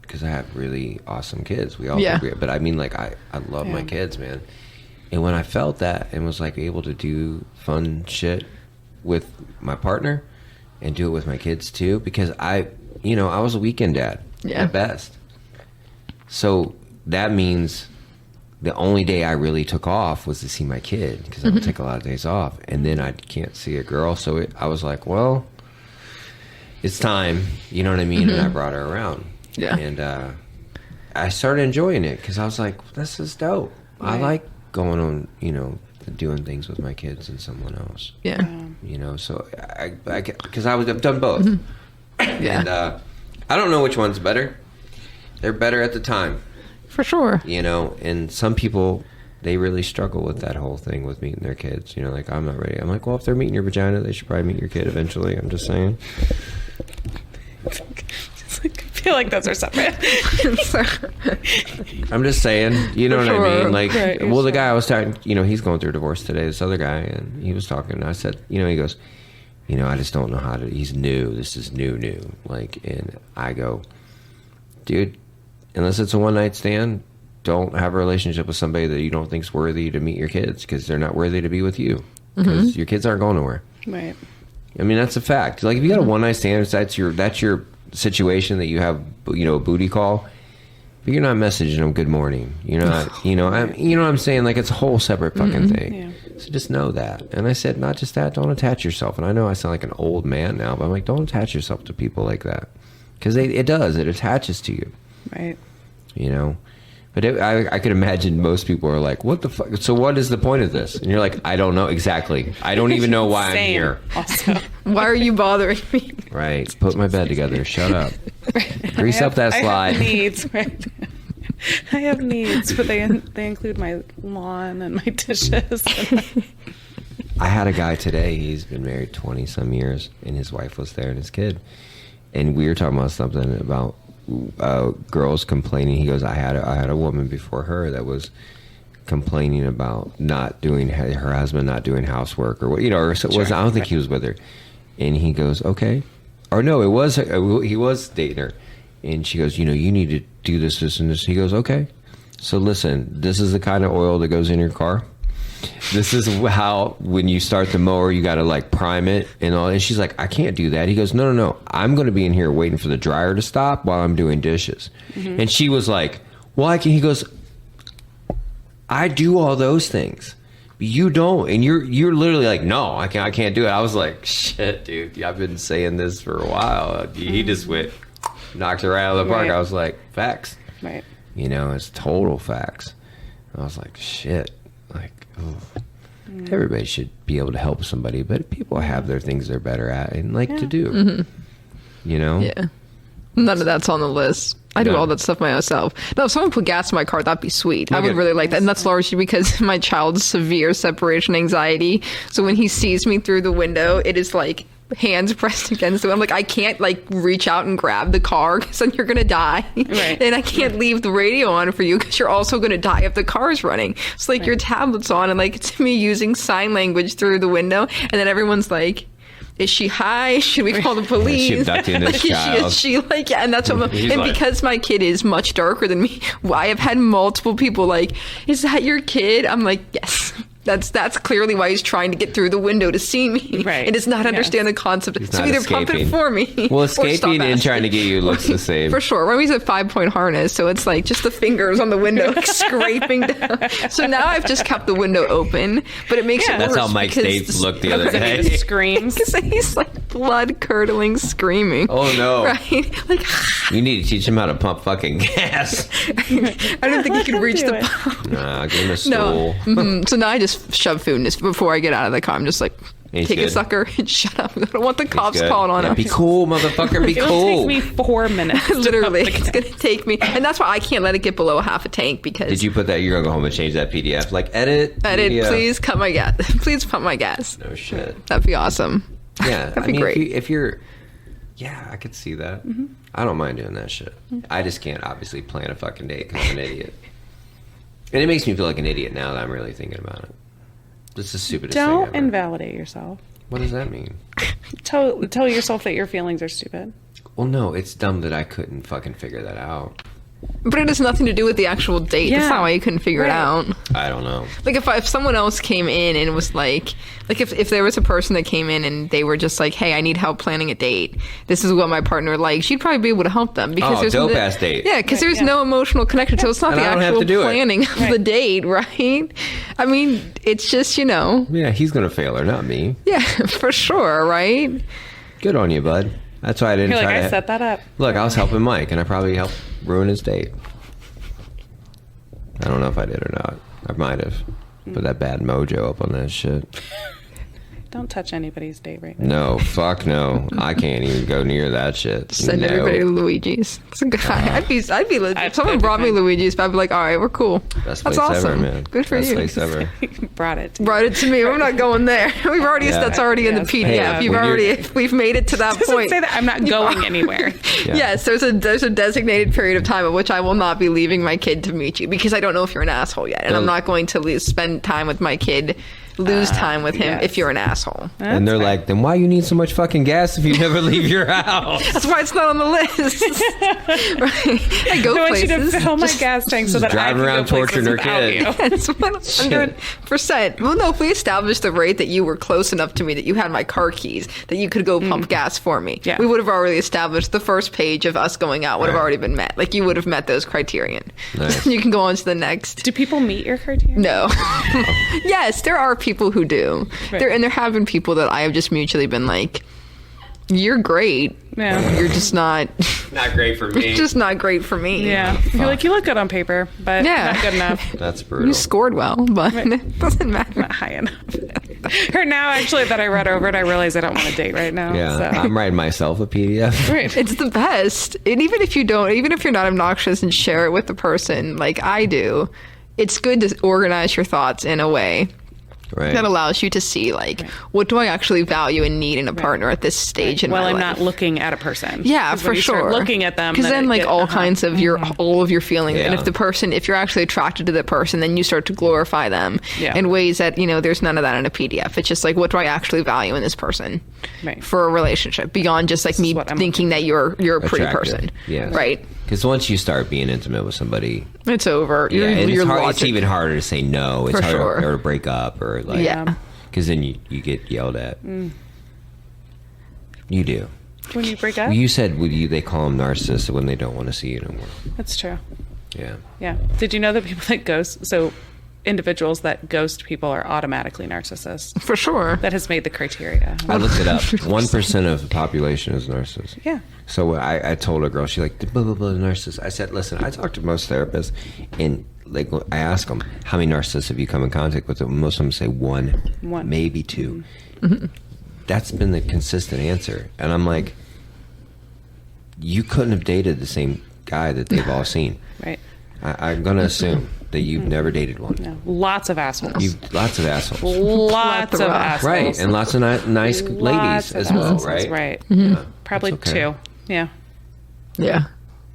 because I have really awesome kids. We all agree. But I mean, like, I love my kids, man. And when I felt that and was, like, able to do fun shit with my partner and do it with my kids too, because I was a weekend dad at best. So that means the only day I really took off was to see my kid, because I would take a lot of days off, and then I can't see a girl. So I was like, well, it's time, you know what I mean? And I brought her around. Yeah. And I started enjoying it, because I was like, this is dope. Right. I like going on, doing things with my kids and someone else. Yeah. So because I've done both. And I don't know which one's better. They're better at the time. For sure. And some people, they really struggle with that whole thing with meeting their kids. You know, like, I'm not ready. I'm like, well, if they're meeting your vagina, they should probably meet your kid eventually. I'm just saying. I feel like those are separate. I'm just saying, you know what I mean? Like, Right, well, the sure. guy I was talking, you know, he's going through a divorce today, this other guy, and he was talking, and I said, you know, he goes, you know, I just don't know how to, he's new, this is new. Like, and I go, dude, unless it's a one-night stand, don't have a relationship with somebody that you don't think's worthy to meet your kids, because they're not worthy to be with you, because your kids aren't going nowhere. Right. I mean, that's a fact. Like, if you got a one-night stand, that's your situation that you have, you know, a booty call, but you're not messaging them good morning. You're not, you know, you know what I'm saying? Like, it's a whole separate fucking thing. Yeah. So just know that. And I said, not just that, don't attach yourself. And I know I sound like an old man now, but I'm like, don't attach yourself to people like that, because it attaches to you. Right. You know. But I could imagine most people are like, what the fuck? So what is the point of this? And you're like, I don't know exactly. I don't even know why I'm Same. here. Also. Why are you bothering me? Right. Put my bed together. Shut up. Grease up that I slide. have needs, right? I have needs, but they include my lawn and my dishes. I had a guy today. He's been married 20 some years, and his wife was there and his kid. And we were talking about something about girls complaining. He goes, I had a woman before her that was complaining about not doing, her husband not doing housework or what, you know, or so it was, I don't think he was with her. And he goes, okay. Or no, he was dating her. And she goes, you know, you need to do this, and this. He goes, okay. So listen, this is the kind of oil that goes in your car. This is how, when you start the mower, you got to like prime it and all. And she's like, I can't do that. He goes, no. I'm going to be in here waiting for the dryer to stop while I'm doing dishes. Mm-hmm. And she was like, well, I can. He goes, I do all those things. You don't. And you're literally like, no, I can't do it. I was like, shit, dude. I've been saying this for a while. He just knocked her out of the park. Right. I was like, facts. Right. You know, it's total facts. I was like, shit. Like, everybody should be able to help somebody, but people have their things they're better at and like to do. Mm-hmm. You know? Yeah. None of that's on the list. I do No. all that stuff myself. No, if someone put gas in my car, that'd be sweet. I would really like that. And that's largely because my child's severe separation anxiety. So when he sees me through the window, it is like hands pressed against the window. I'm like, I can't like reach out and grab the car because then you're going to die. Right. And I can't leave the radio on for you because you're also going to die if the car's running. So like your tablet's on and like it's me using sign language through the window. And then everyone's like, is she high? Should we call the police? She abducting this child. Is she like, yeah, and that's what He's and like- because my kid is much darker than me, I have had multiple people like, is that your kid? I'm like, yes. That's clearly why he's trying to get through the window to see me. Right. And does not Yes. understand the concept. He's So not either pump escaping. it for me. Well, or stop escaping and asking. trying to get you looks the same. For sure. When he's a 5-point harness, so it's like just the fingers on the window like, scraping down. So now I've just kept the window open, but it makes it worse. That's how Mike because States looked the other He day. just screams. because he's like blood curdling screaming. Oh, no. Right? Like, You need to teach him how to pump fucking gas. I don't think he can reach do the it. pump. Nah, give him a stool. No. So now I just shove food in this before I get out of the car. I'm just like, He's take a good. sucker and shut up. I don't want the cops Good. calling on Yeah, him. be cool, motherfucker. Be It'll cool. take me 4 minutes. to Literally, pump the it's gas. going to take me. And that's why I can't let it get below half a tank because. Did you put that? You're going to go home and change that PDF. Like, edit. Edit, PDF. please cut my gas. Please pump my gas. No shit. That'd be awesome. Yeah. That'd I be mean, great. if you're. Yeah, I could see that. Mm-hmm. I don't mind doing that shit. I just can't obviously plan a fucking date because I'm an idiot. And it makes me feel like an idiot now that I'm really thinking about it. This is the stupidest thing Don't ever. invalidate yourself. What does that mean? Tell yourself that your feelings are stupid. Well, no, it's dumb that I couldn't fucking figure that out. But it has nothing to do with the actual date. That's Yeah. not why you couldn't figure it Right. out. I don't know. Like if someone else came in and was like if there was a person that came in and they were just like, hey, I need help planning a date. This is what my partner likes. She'd probably be able to help them because Oh, there's dope-ass date. Yeah, because Right, there's yeah. no emotional connection. So it's not And the I don't have actual to do it. planning of the Right. date, right? I mean, it's just Yeah, he's going to fail her, not me. yeah, for sure, right? Good on you, bud. That's why I didn't You're like, try I to. set that up. Look, I was helping Mike, and I probably helped ruin his date. I don't know if I did or not. I might have. Put that bad mojo up on that shit. Don't touch anybody's date right now. No, fuck no. I can't even go near that shit. Send No. everybody to Luigi's. It's a good, I'd be legit. If someone brought me Luigi's, I'd be like, all right, we're cool. Best That's place awesome. ever, man. Good for Best you. place ever. Brought it. Brought it to me. I'm not going there. We've already. Yeah. That's already in the Yes. PDF. Hey, You've when already. We've made it to that Doesn't point. say that. I'm not going anywhere. Yeah. Yes, there's a designated period of time at which I will not be leaving my kid to meet you because I don't know if you're an asshole yet, and I'm not going to spend time with my kid, lose time with him yes. if you're an asshole. And they're like, then why you need so much fucking gas if you never leave your house? That's why it's not on the list. Right? I go I want you places. to fill my gas tank so that I driving can around go places torturing her without kid. you. It's 100%. Well, no, if we established the rate that you were close enough to me that you had my car keys, that you could go pump gas for me, Yeah. we would have already established the first page of us going out would have Right. already been met. Like, you would have met those criterion. Nice. You can go on to the next. Do people meet your criteria? No. Yes, there are people who do. Right. There have been people that I have just mutually been like, you're great. Yeah. You're just not Not great for me. just not great for me. Yeah. You're like, you look good on paper, but Yeah. not good enough. That's brutal. You scored well, but it doesn't matter. Not high enough. Her now, actually, that I read over it, I realize I don't want to date right now. Yeah, So. I'm writing myself a PDF. Right. It's the best. And even if you're not obnoxious and share it with the person like I do, it's good to organize your thoughts in a way Right. that allows you to see, like, what do I actually value and need in a partner at this stage in Well, my I'm life? not looking at a person. Yeah, 'Cause for when you start sure. looking at them, because then, like, all kinds of all of your feelings, and Yeah. if you're actually attracted to the person, then you start to glorify them Yeah. in ways that there's none of that in a PDF. It's just like, what do I actually value in this person Right. for a relationship beyond just like me what I'm thinking that you're a pretty Attractive. person, Yes. right? Because once you start being intimate with somebody, It's over. yeah, and Your it's, hard, it's logic- even harder to say no. It's For harder sure. to break up or like, Yeah. because then you get yelled at. You do. When you break up? You said they call them narcissists when they don't want to see you no more. That's true. Yeah. Yeah. Did you know that people that ghost, so individuals that ghost people are automatically narcissists? for sure. That has made the criteria. I looked it up. 1% of the population is narcissists. Yeah. So I told a girl, she's like, blah, blah, blah, narcissist. I said, listen, I talk to most therapists, and like I ask them, how many narcissists have you come in contact with? And most of them say one, maybe two. That's been the consistent answer. And I'm like, you couldn't have dated the same guy that they've all seen. Right. I'm going to assume that you've never dated one. No. Lots of assholes. Lots of assholes. Lots of assholes. Right, and lots of nice ladies Lots of as well, assholes, right? Right. Yeah, Probably that's okay. 2. Yeah. Yeah.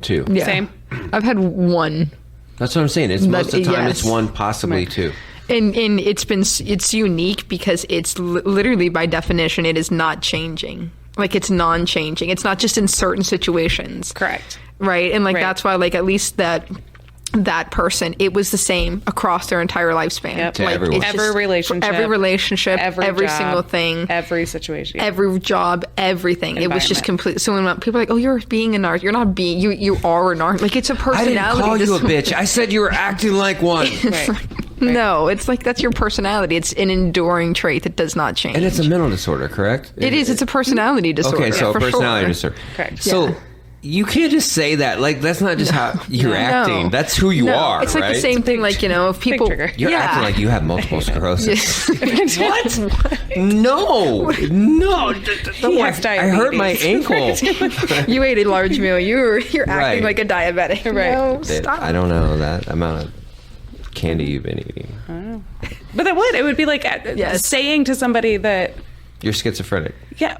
Two. Yeah. Same. I've had one. That's what I'm saying. It's most of the time yes. it's one, possibly Right. two. And it's unique because it's literally by definition it is not changing. Like, it's non-changing. It's not just in certain situations. Correct. Right? And like Right. that's why, like, at least that person, it was the same across their entire lifespan. Yep. To Like, everyone. it's Every relationship, every job, single thing, every situation. every job, everything. It was just Environment. complete. So when people are like, "Oh, you're being a narc," you're not being. You are a narc. Like, it's a I personality. didn't call you a dis- bitch. I said you were acting like one. Right. No, it's like that's your personality. It's an enduring trait that does not change. And it's a mental disorder, correct? It is. It's a personality disorder. Okay, so a for personality sure. disorder. Correct. So Yeah. you can't just say that. Like, that's not just how you're No. acting. That's who you No, are, it's like right? the same thing. Like, if people, trigger. You're yeah. acting like you have multiple sclerosis. What? No. He has I hurt my diabetes. ankle. You ate a large meal. You're acting Right. like a diabetic. Right. No, stop. I don't know that amount of candy you've been eating. But it would. It would be like Yes. saying to somebody that, You're schizophrenic. yeah.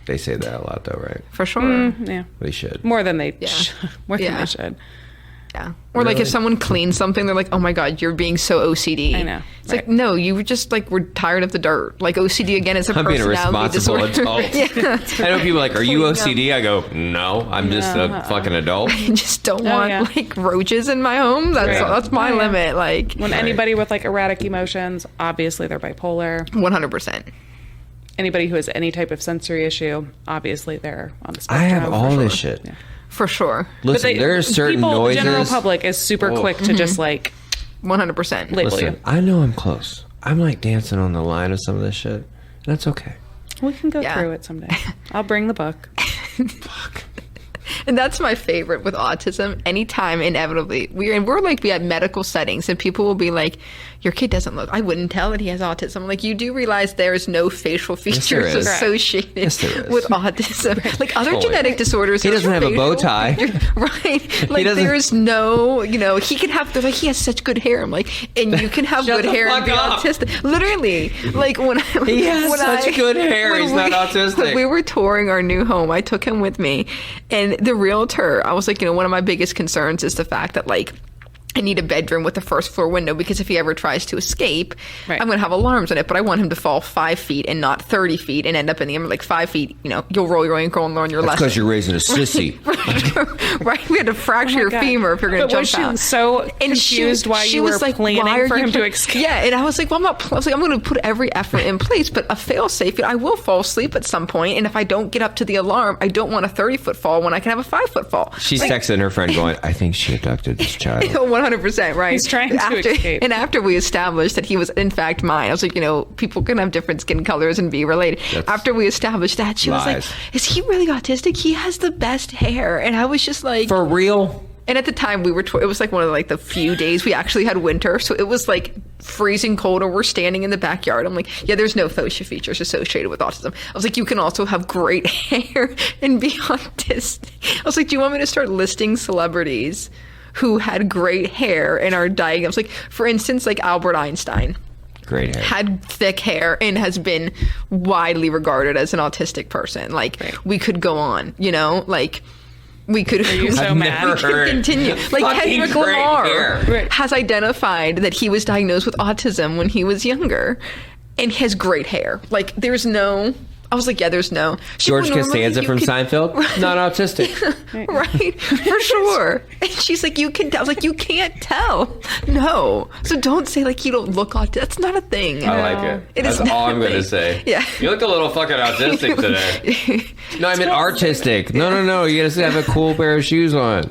They say that a lot, though, right? For sure. Yeah. They should. More than they Yeah. more than Yeah. they should. Yeah. Or like Really? if someone cleans something, they're like, "Oh my god, you're being so OCD." I know. It's like, no, you were just like we're tired of the dirt. Like, OCD again is a I'm being a personality responsible disorder. adult. Yeah. I know people are like, are you Clean up. OCD? I go, no, I'm just a fucking adult. I just don't want yeah. like roaches in my home. That's Right. that's my Oh, yeah. limit. Like, When Right. anybody with like erratic emotions, obviously they're bipolar. 100%. Anybody who has any type of sensory issue, obviously they're on the I spectrum. have all for this sure. shit. Yeah. For sure. Listen, there are certain people, noises. The general public is super quick to just like 100%. label Listen, you. I know I'm close. I'm like dancing on the line of some of this shit. And that's okay. We can go Yeah. through it someday. I'll bring the book. And that's my favorite with autism. Anytime, inevitably, we're like be at medical settings, and people will be like, your kid doesn't look, I wouldn't tell that he has autism. I'm like, you do realize there's no facial features there is. associated Yes, there is. with autism. Like other genetic disorders. He doesn't have a bow tie. Right. Like there's no, he can have, they're like, he has such good hair. I'm like, and you can have Shut good the hair and fuck be up. autistic. Literally. Like He has such good hair. when He's not autistic. When we were touring our new home, I took him with me, and the realtor, I was like, one of my biggest concerns is the fact that like, I need a bedroom with a first floor window because if he ever tries to escape, Right. I'm going to have alarms on it. But I want him to fall 5 feet and not 30 feet and end up in the like 5 feet. You'll roll your ankle and learn your lesson. Because you're raising a sissy. Right? We had to fracture your God. femur if you're going to But jump was she out. so And confused why you were planning for him to escape? Yeah, and I was like, well, I was like, I'm going to put every effort in place, but a fail-safe, I will fall asleep at some point, and if I don't get up to the alarm, I don't want a 30-foot fall when I can have a 5-foot fall. She's texting her friend going, I think she abducted this child. 100%, right? He's trying to escape. And after we established that he was, in fact, mine, I was like, people can have different skin colors and be related. After we established that, she was like, is he really autistic? He has the best hair. And I was just like... For real? And at the time it was like one of like the few days we actually had winter. So it was like freezing cold and we're standing in the backyard. I'm like, yeah, there's no facial features associated with autism. I was like, you can also have great hair and be autistic. I was like, do you want me to start listing celebrities who had great hair and are diagnosed? Like, for instance, like Albert Einstein. Great hair. Had thick hair and has been widely regarded as an autistic person. Like, we could go on, like... We could. Are you so mad? We could continue. Like Fucking Kendrick great Lamar hair. has identified that he was diagnosed with autism when he was younger, and has great hair. Like there's no. I was like, yeah, there's no. George Costanza from Seinfeld, not autistic. Right, for sure. And she's like, you can tell. I was like, you can't tell. No. So don't say like you don't look autistic. That's not a thing. I like it. It is That's all not I'm a going to thing. say. Yeah. You look a little fucking autistic today. No, I meant artistic. No. You gotta have a cool pair of shoes on.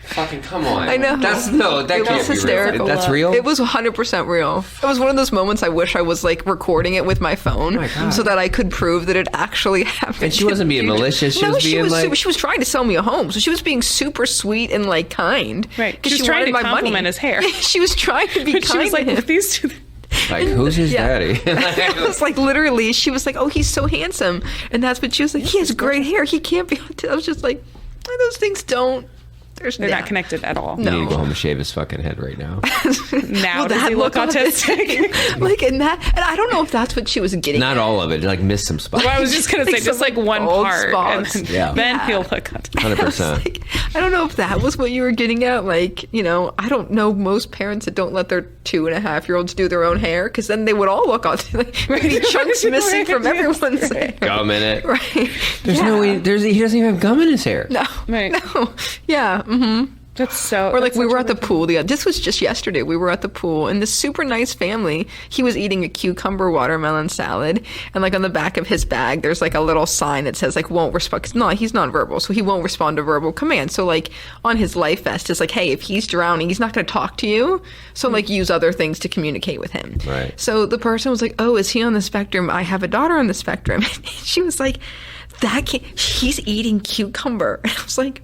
Fucking come on. I know. That It can't was be hysterical. real. That's real? It was 100% real. It was one of those moments I wish I was like recording it with my phone so that I could prove that it actually happened. And she wasn't being malicious. She was being like... she was trying to sell me a home. So she was being super sweet and like kind. Right. Because She was trying to compliment money. his hair. She was trying to be But she kind was like, to him. these two... Like, who's his daddy? It was like literally, she was like, oh, he's so handsome. And that's what she was like, he has great hair. He can't be autistic. I was just like, those things don't. They're not connected at all. You need to go home and shave his fucking head right now. Now does he look autistic? Like in that, and I don't know if that's what she was getting. Not all of it. Like, missed some spots. Well, I was just going to say, just like one old part. spots. And Yeah. then he'll look autistic. 100%. Like, I don't know if that was what you were getting at. Like, I don't know most parents that don't let their 2.5-year-olds do their own hair because then they would all look autistic. Like, maybe chunks missing from everyone's hair. Gum in it. Right. There's no way. He doesn't even have gum in his hair. No. Right. No. Yeah. Mm-hmm. That's so... Or like that's we such were a at the weird- pool. This was just yesterday. We were at the pool and this super nice family, he was eating a cucumber watermelon salad. And like on the back of his bag, there's like a little sign that says like won't respond. Cause no, he's nonverbal. So he won't respond to verbal commands. So like on his life vest is like, hey, if he's drowning, he's not going to talk to you. So like use other things to communicate with him. Right. So the person was like, oh, is he on the spectrum? I have a daughter on the spectrum. And she was like, he's eating cucumber. And I was like,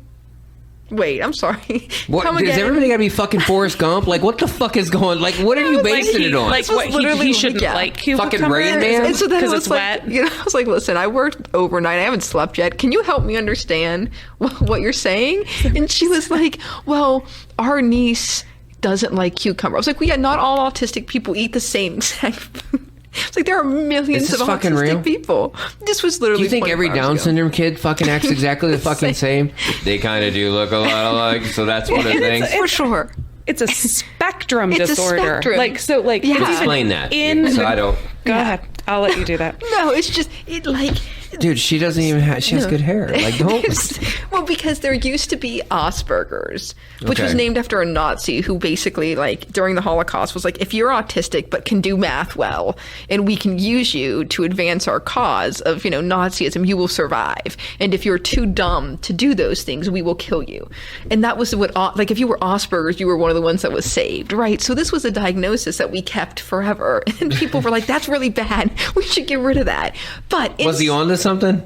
wait, I'm sorry. What, Come does again. everybody gotta be fucking Forrest Gump? Like, what the fuck is going? Like, what are you basing it on? Like, was what, literally he shouldn't like, yeah. like cucumber? Fucking Rain Man? And so then it Because was it's like, wet? I was like, listen, I worked overnight. I haven't slept yet. Can you help me understand what you're saying? And she was like, well, our niece doesn't like cucumber. I was like, well, yeah, not all autistic people eat the same exact food. It's like there are millions Is this of fucking autistic real? people. This was literally. Do you think 24 every hours Down ago. syndrome kid fucking acts exactly the fucking same? They kind of do look a lot alike, so that's one of the things. For sure. It's a spectrum It's a disorder. spectrum. Like, so, like... Yeah. it's even Explain that. In... So I don't... Go ahead. I'll let you do that. No, it's just it like. Dude, she doesn't even have... She has good hair. Like, don't... Well, because there used to be Asperger's, which was Okay. named after a Nazi who basically, like, during the Holocaust was like, if you're autistic but can do math well, and we can use you to advance our cause of, Nazism, you will survive. And if you're too dumb to do those things, we will kill you. And that was what, like, if you were Asperger's, you were one of the ones that was saved, right? So this was a diagnosis that we kept forever. And people were like, that's really bad. We should get rid of that. But Was he on to something?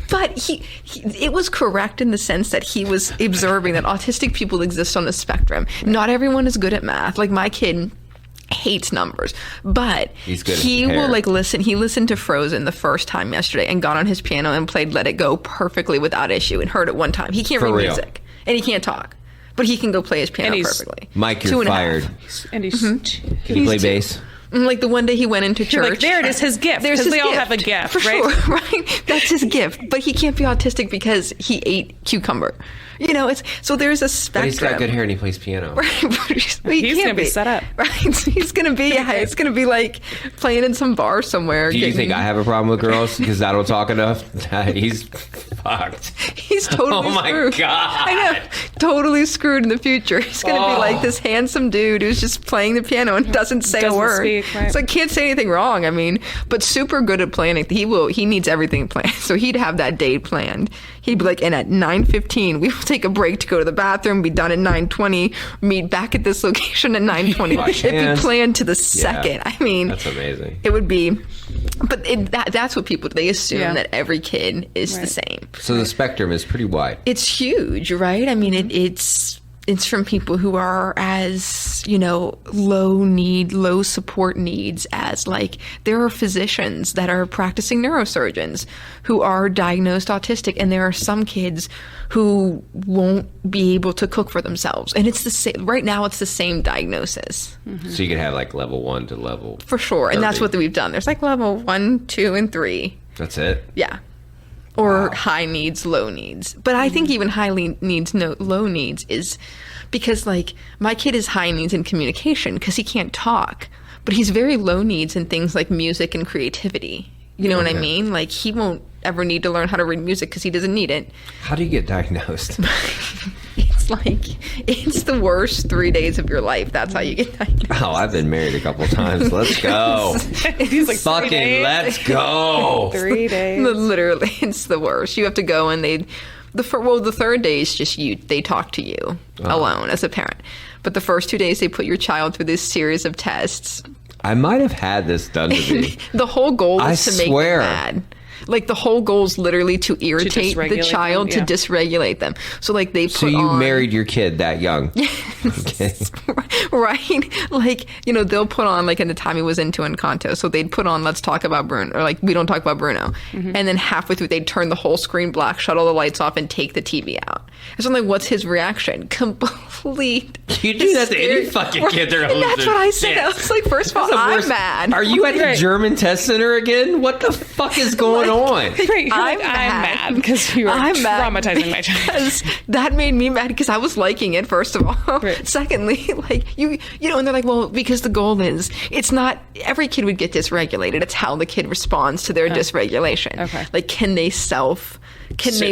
But he it was correct in the sense that he was observing that autistic people exist on the spectrum. Not everyone is good at math. Like my kid hates numbers, but He's good he at hair. will like listen. He listened to Frozen the first time yesterday and got on his piano and played Let It Go perfectly without issue and heard it one time. He can't For read real. music and he can't talk, but he can go play his piano perfectly. Mike, you're 2.5. fired. And he's Can you play bass? And, like the one day he went into church. like, there it is, his gift. There's Because his we all gift, have a gift, for right? sure, right? That's his gift, but he can't be autistic because he ate cucumber. You know, it's so there's a spectrum. But he's got good hair and he plays piano. He's going to be set up. Right? So he's going to be, it's going to be like playing in some bar somewhere. Do you think I have a problem with girls because I don't talk enough? He's fucked. He's totally Oh my screwed. God. I know. Totally screwed in the future. He's going to be like this handsome dude who's just playing the piano and doesn't say a word. speak, right. So I can't say anything wrong. I mean, but super good at planning. He needs everything planned. So he'd have that date planned. He'd be like, and at 9:15, we will take a break to go to the bathroom, be done at 9:20, meet back at this location at 9:20. Wash It'd be hands. planned to the second. I mean, That's amazing. it would be, but that's what people, they assume Yeah. that every kid is the Right. same. So the spectrum is pretty wide. It's huge, right? I mean, it's from people who are as, low support needs as like, there are physicians that are practicing neurosurgeons who are diagnosed autistic. And there are some kids who won't be able to cook for themselves. And it's the same, right now it's the same diagnosis. So you could have like level 1 to level For sure. And that's 30. what we've done. There's like level 1, 2, and 3. That's it? Yeah. Or Wow. high needs, low needs. But I think even needs, low needs is because like my kid is high needs in communication because he can't talk, but he's very low needs in things like music and creativity. You know what I Okay. mean? Like he won't ever need to learn how to read music because he doesn't need it. How do you get diagnosed? It's the worst 3 days of your life. That's how you get diagnosed. Oh, I've been married a couple times. Let's go. He's like, 3 Fucking days. let's go. 3 days. Literally, it's the worst. You have to go and the third day is just you. They talk to you alone as a parent. But the first 2 days, they put your child through this series of tests. I might have had this done to me. The whole goal I is to make swear. them mad. Like the whole goal is literally to irritate the dysregulate child, them, yeah. to dysregulate them. So like they put So you on, married your kid that young. Okay. right? Like, they'll put on, like, in the time he was into Encanto, so they'd put on Let's Talk About Bruno, or like, We Don't Talk About Bruno. Mm-hmm. And then halfway through, they'd turn the whole screen black, shut all the lights off, and take the TV out. And so I'm like, what's his reaction? Complete. You do that to any hysteria. fucking kid they're And that's what I said. I was like, first of all, The I'm worst- mad. Are you at the Right. German test center again? What the fuck is going on? Right, you're I'm like, I'm mad. mad because you are I'm mad traumatizing my child. because that made me mad because I was liking it, first of all. Right. Secondly, like and they're like, well, because the goal is, it's not, every kid would get dysregulated. It's how the kid responds to their dysregulation. Okay. Like, can they Soothe.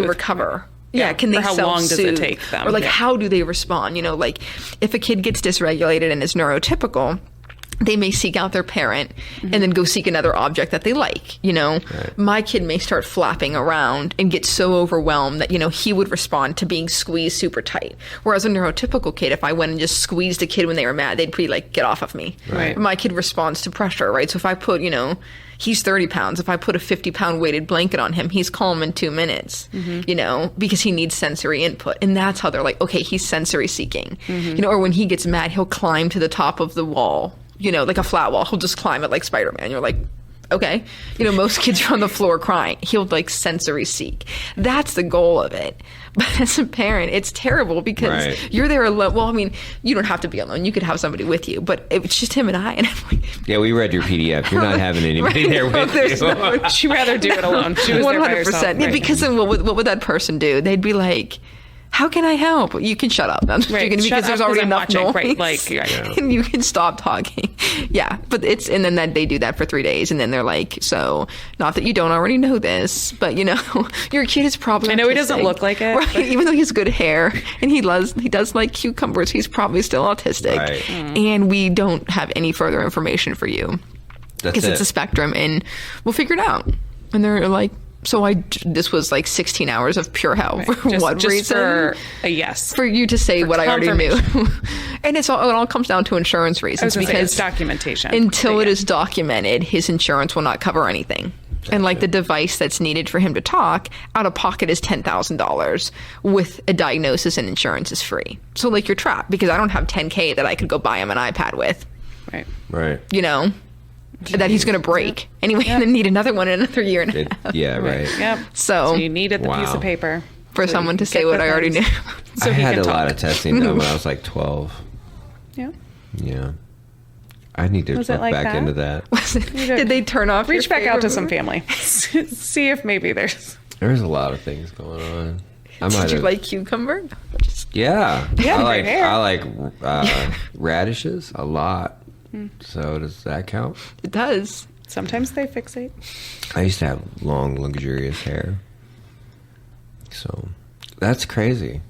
recover? Yeah. Yeah, can they Or how long does it self-soothe? take them? Or like, Yeah. how do they respond? Like, if a kid gets dysregulated and is neurotypical, they may seek out their parent and then go seek another object that they like. My kid may start flapping around and get so overwhelmed that, he would respond to being squeezed super tight. Whereas a neurotypical kid, if I went and just squeezed a kid when they were mad, they'd be like, get off of me. Right. But my kid responds to pressure, right? So if I put, he's 30 pounds. If I put a 50-pound weighted blanket on him, he's calm in 2 minutes, because he needs sensory input. And that's how they're like, okay, he's sensory seeking. Or when he gets mad, he'll climb to the top of the wall, like a flat wall. He'll just climb it like Spider-Man. You're like, okay. Most kids are on the floor crying. He'll like sensory seek. That's the goal of it. But as a parent, it's terrible because Right. you're there alone. Well, I mean, you don't have to be alone. You could have somebody with you, but it's just him and I. And I'm like, Yeah, we read your PDF. You're not having anybody there No, with there's you. no- She'd rather do it alone. She was there by herself. 100%. Yeah, Right. because then what would that person do? They'd be like, how can I help? You can shut up. I'm just Right, joking, shut because up there's already 'cause I'm enough watching. noise. Right, like, right. And you can stop talking. Yeah, but and then that they do that for 3 days, and then they're like, so, not that you don't already know this, but your kid is probably I know he doesn't autistic. look like it, Right, but- even though he has good hair, and he does like cucumbers, he's probably still autistic. Right. And we don't have any further information for you. That's Because it. it's a spectrum, and we'll figure it out. And they're like, so this was like 16 hours of pure hell. For what just reason? for a yes. For you to say what I already knew. And it all comes down to insurance I was reasons, gonna say, because it's documentation. until But it yeah. is documented, his insurance will not cover anything. And like the device that's needed for him to talk, out of pocket is $10,000. With a diagnosis and insurance is free. So like you're trapped, because I don't have $10K that I could go buy him an iPad with. Right. Right. you know, that he's going to break. Anyway, and then need another one in another year and a half. Yeah, right. Yep. So you needed the piece Wow. of paper. For so someone you to can say get what the I already knew. things. So I he had can a lot talk. of testing done when I was like 12. Yeah. Yeah. I need to Was look it like back that? into that. Did they turn off Reach your back out to favorite some movie? family. See if maybe there's. There's a lot of things going on. I might Did you have. like cucumber? Yeah. Yeah, I like great hair. I like radishes a lot. So does that count? It does. Sometimes they fixate. I used to have long, luxurious hair. So that's crazy.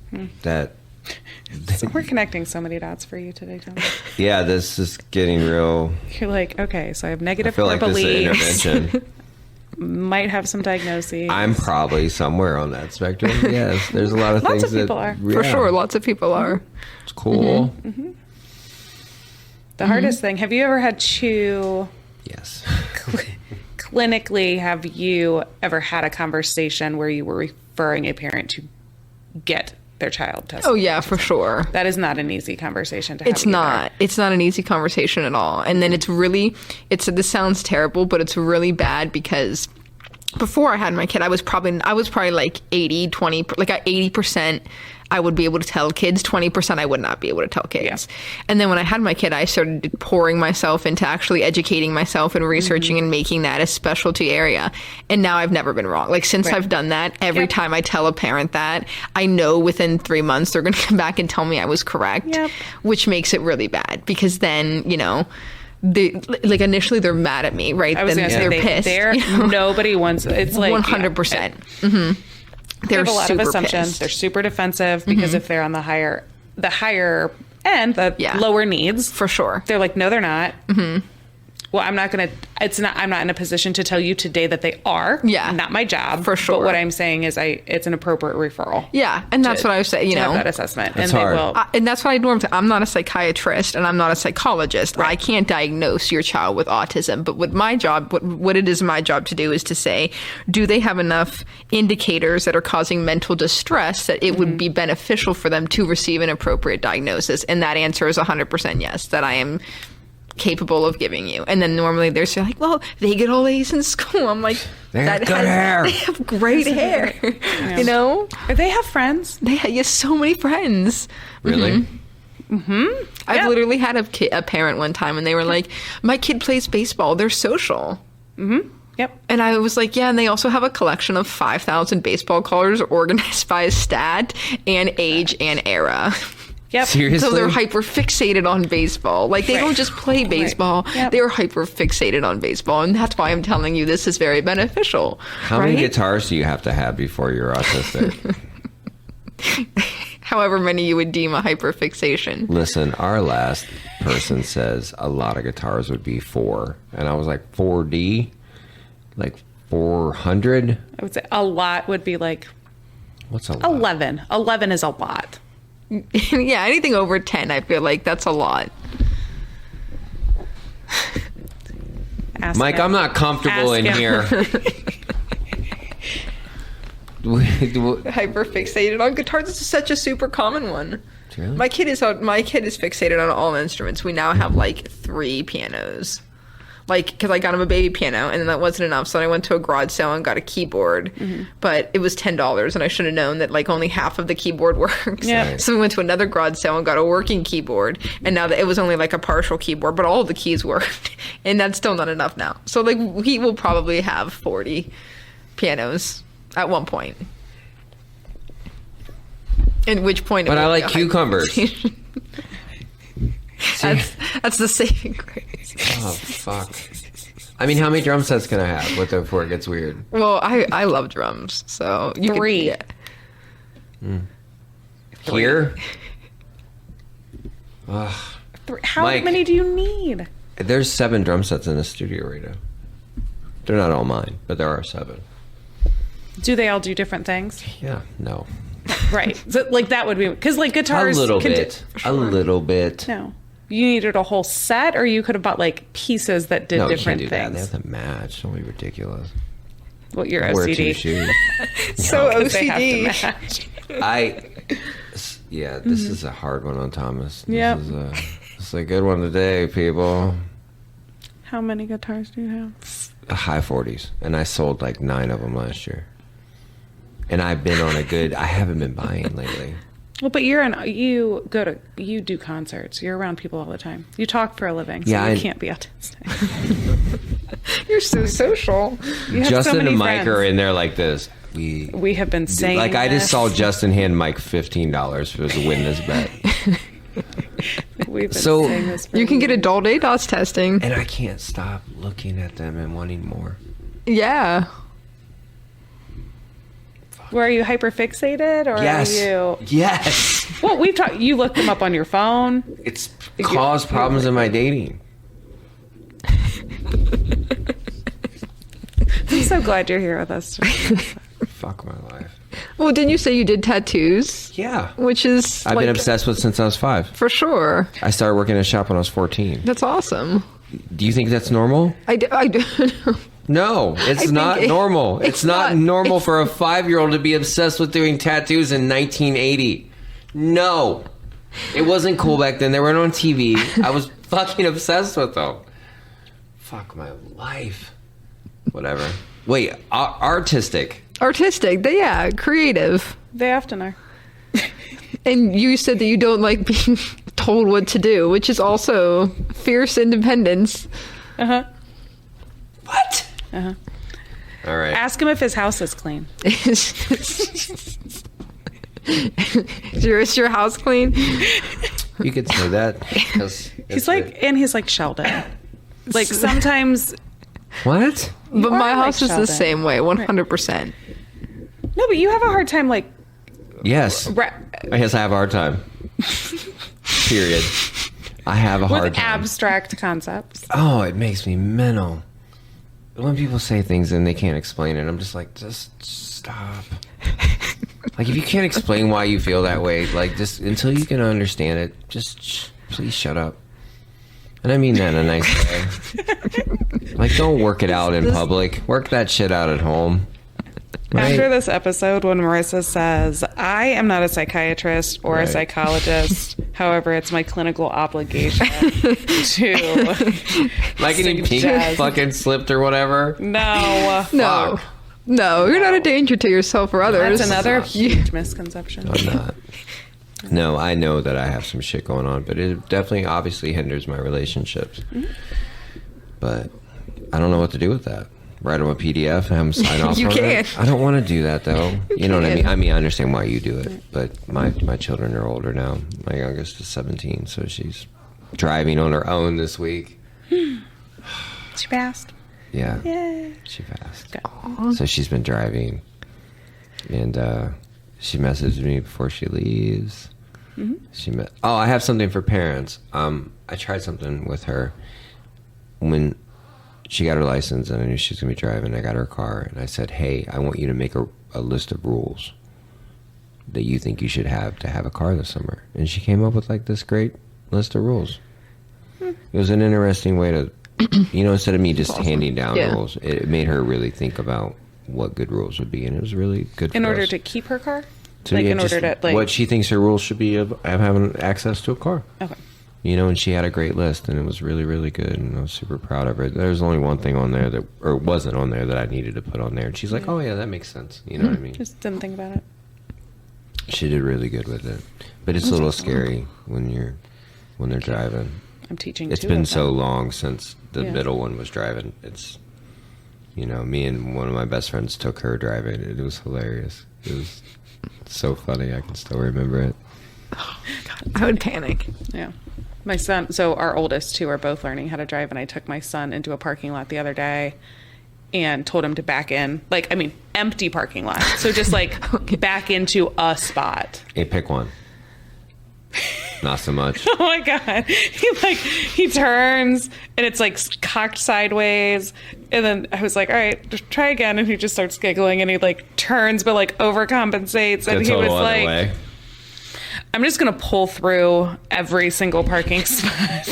That So we're connecting so many dots for you today, John. yeah, this is getting real. You're like, okay, so I have I negative feel core like this is an beliefs. intervention. Might have some diagnoses. I'm probably somewhere on that spectrum. Yes, there's a lot of Lots things of people that are. For yeah, sure, lots of people are. It's cool. The hardest thing. Have you ever had to Yes. clinically? Have you ever had a conversation where you were referring a parent to get their child tested? Oh yeah, for sure. That is not an easy conversation to have. It's not. It's not an easy conversation at all. And then this sounds terrible, but it's really bad because before I had my kid, I was probably like 80, like at 80%. I would be able to tell kids, 20% I would not be able to tell kids. Yeah. And then when I had my kid, I started pouring myself into actually educating myself and researching and making that a specialty area. And now I've never been wrong. Like since Right. I've done that, every time I tell a parent that, I know within 3 months they're going to come back and tell me I was correct, Yep. which makes it really bad because then, you know, like initially they're mad at me, right? I was Then going to say they're pissed. They're you know? nobody wants. It's like 100%. Yeah, they They're have a lot of super assumptions. pissed. They're super defensive because if they're on the higher end, the Yeah. lower needs, For sure. they're like, no, they're not. Well, I'm not in a position to tell you today that they are. Yeah. Not my job. For sure. But what I'm saying is it's an appropriate referral. Yeah, and that's what I was saying, you to have know. that assessment. That's and hard. they will. And that's what I normally. I'm not a psychiatrist and I'm not a psychologist. I can't diagnose your child with autism. But what it is my job to do is to say, do they have enough indicators that are causing mental distress that it would be beneficial for them to receive an appropriate diagnosis? And that answer is 100% yes. That I am capable of giving you. And then normally they're so like, well, they get all A's in school. I'm like, They have good hair. They have great hair. You know, They have friends. they have so many friends. Really? I've Yeah. literally had a parent one time and they were like, my kid plays baseball. They're social. Yep. And I was like, yeah, and they also have a collection of 5,000 baseball colors organized by stat and age and era. Yep. Seriously? So they're hyper fixated on baseball. Like they Right. don't just play baseball. Yep. They're hyper fixated on baseball. And that's why I'm telling you this is very beneficial. How right? many guitars do you have to have before you're autistic? However many you would deem a hyperfixation. Listen, our last person says a lot of guitars would be 4. And I was like, 4D? Like 400? I would say a lot would be like What's a lot? 11. 11 is a lot. Yeah, anything over 10, I feel like that's a lot. Ask Mike, him. I'm not comfortable Ask in him. here. Hyper fixated on guitars. This is such a super common one. Really? My kid is fixated on all instruments. We now have like 3 pianos. Like, because I got him a baby piano, and then that wasn't enough, so I went to a garage sale and got a keyboard. But it was $10, and I should have known that like only half of the keyboard works. Yeah. So we went to another garage sale and got a working keyboard, and now that it was only like a partial keyboard, but all of the keys worked, and that's still not enough now. So like he will probably have 40 pianos at one point. At which point, But it I will like be a cucumbers. that's the saving grace. Oh, fuck. I mean, how many drum sets can I have before it gets weird? Well, I love drums, so you 3. Here? How Mike. many do you need? There's 7 drum sets in the studio right now. They're not all mine, but there are 7. Do they all do different things? Yeah, no. Right. So, like that would be because like guitars. A little can bit. A little bit. No. You needed a whole set, or you could have bought like pieces that did No, you can't different do that. They things. have to match. Don't be ridiculous. Well, you're I wear 2 OCD. shoes. So Because they have to OCD. match. This is a hard one on Thomas. Yep. This is It's a good one today, people. How many guitars do you have? High 40s. And I sold like 9 of them last year. And I've been on I haven't been buying lately. Well, but you do concerts. You're around people all the time. You talk for a living, so you can't be autistic. You're so social. You have Justin so many and Mike friends. are in there like this. We have been saying like I just this. saw Justin hand Mike $15 for to win this bet. We've been So- saying this for You can get years. adult ADOS testing. And I can't stop looking at them and wanting more. Yeah. Were you hyperfixated, or Yes. are you? Yes. Well, we've talked. You looked them up on your phone. It's caused problems in my dating. I'm so glad you're here with us today. Fuck my life. Well, didn't you say you did tattoos? Yeah. Which is I've been obsessed with since I was 5. for sure. I started working in a shop when I was 14. That's awesome. Do you think that's normal? I do. No, it's think not normal. It's not normal for a 5-year-old to be obsessed with doing tattoos in 1980. No. It wasn't cool back then. They weren't on TV. I was fucking obsessed with them. Fuck my life. Whatever. Wait, artistic. Artistic. Yeah, creative. They often are. And you said that you don't like being told what to do, which is also fierce independence. What? Uh-huh. All right. Ask him if his house is clean. Is your house clean? You could say that. 'Cause He's like Sheldon. Like sometimes. What? But my are house like is the Sheldon. same way, 100%. No, but you have a hard time like. Yes. I guess I have a hard time. Period. I have a hard With time. abstract concepts. Oh, it makes me mental. When people say things and they can't explain it, I'm just like, just stop. Like, if you can't explain why you feel that way, like, just until you can understand it, just please shut up. And I mean that in a nice way. Like, don't work it out in public. Work that shit out at home. Right? After this episode, when Marissa says, I am not a psychiatrist or Right. a psychologist, however, it's my clinical obligation to. Like any pink suggest- fucking slipped or whatever. No. No. Fuck. No, you're not a danger to yourself or others. That's another You- huge misconception. I'm not. No, I know that I have some shit going on, but it definitely obviously hinders my relationships. But I don't know what to do with that. Write them a PDF and have them sign off You on can. it. I don't want to do that though. You know what I can. mean? I mean, I understand why you do it, but my children are older now. My youngest is 17, so she's driving on her own this week. She passed. Yeah, Yay. she passed. Good. So she's been driving, and she messaged me before she leaves. Oh, I have something for parents. I tried something with her when she got her license, and I knew she was gonna be driving. I got her car, and I said, "Hey, I want you to make a list of rules that you think you should have to have a car this summer." And she came up with like this great list of rules. It was an interesting way to, instead of me just handing down Yeah. rules, it made her really think about what good rules would be, and it was really good. In for order us. to keep her car? To like, me, in just order to, like. what she thinks her rules should be of having access to a car. Okay. And she had a great list, and it was really, really good, and I was super proud of her. There was only one thing on there or wasn't on there that I needed to put on there, and she's like, "Oh yeah, that makes sense." You know what I mean? Just didn't think about it. She did really good with it, but it's a little scary when they're driving. I'm teaching It's two been of so them. long since the Yeah. middle one was driving. It's, me and one of my best friends took her driving. It was hilarious. It was so funny. I can still remember it. I would panic. Yeah. My son, so our oldest two are both learning how to drive, and I took my son into a parking lot the other day and told him to back in. Empty parking lot. So just back into a spot. Hey, pick one. Not so much. Oh my God. He turns and it's cocked sideways. And then I was like, all right, just try again. And he just starts giggling and he turns, but overcompensates. And The he was total other like, way. I'm just going to pull through every single parking spot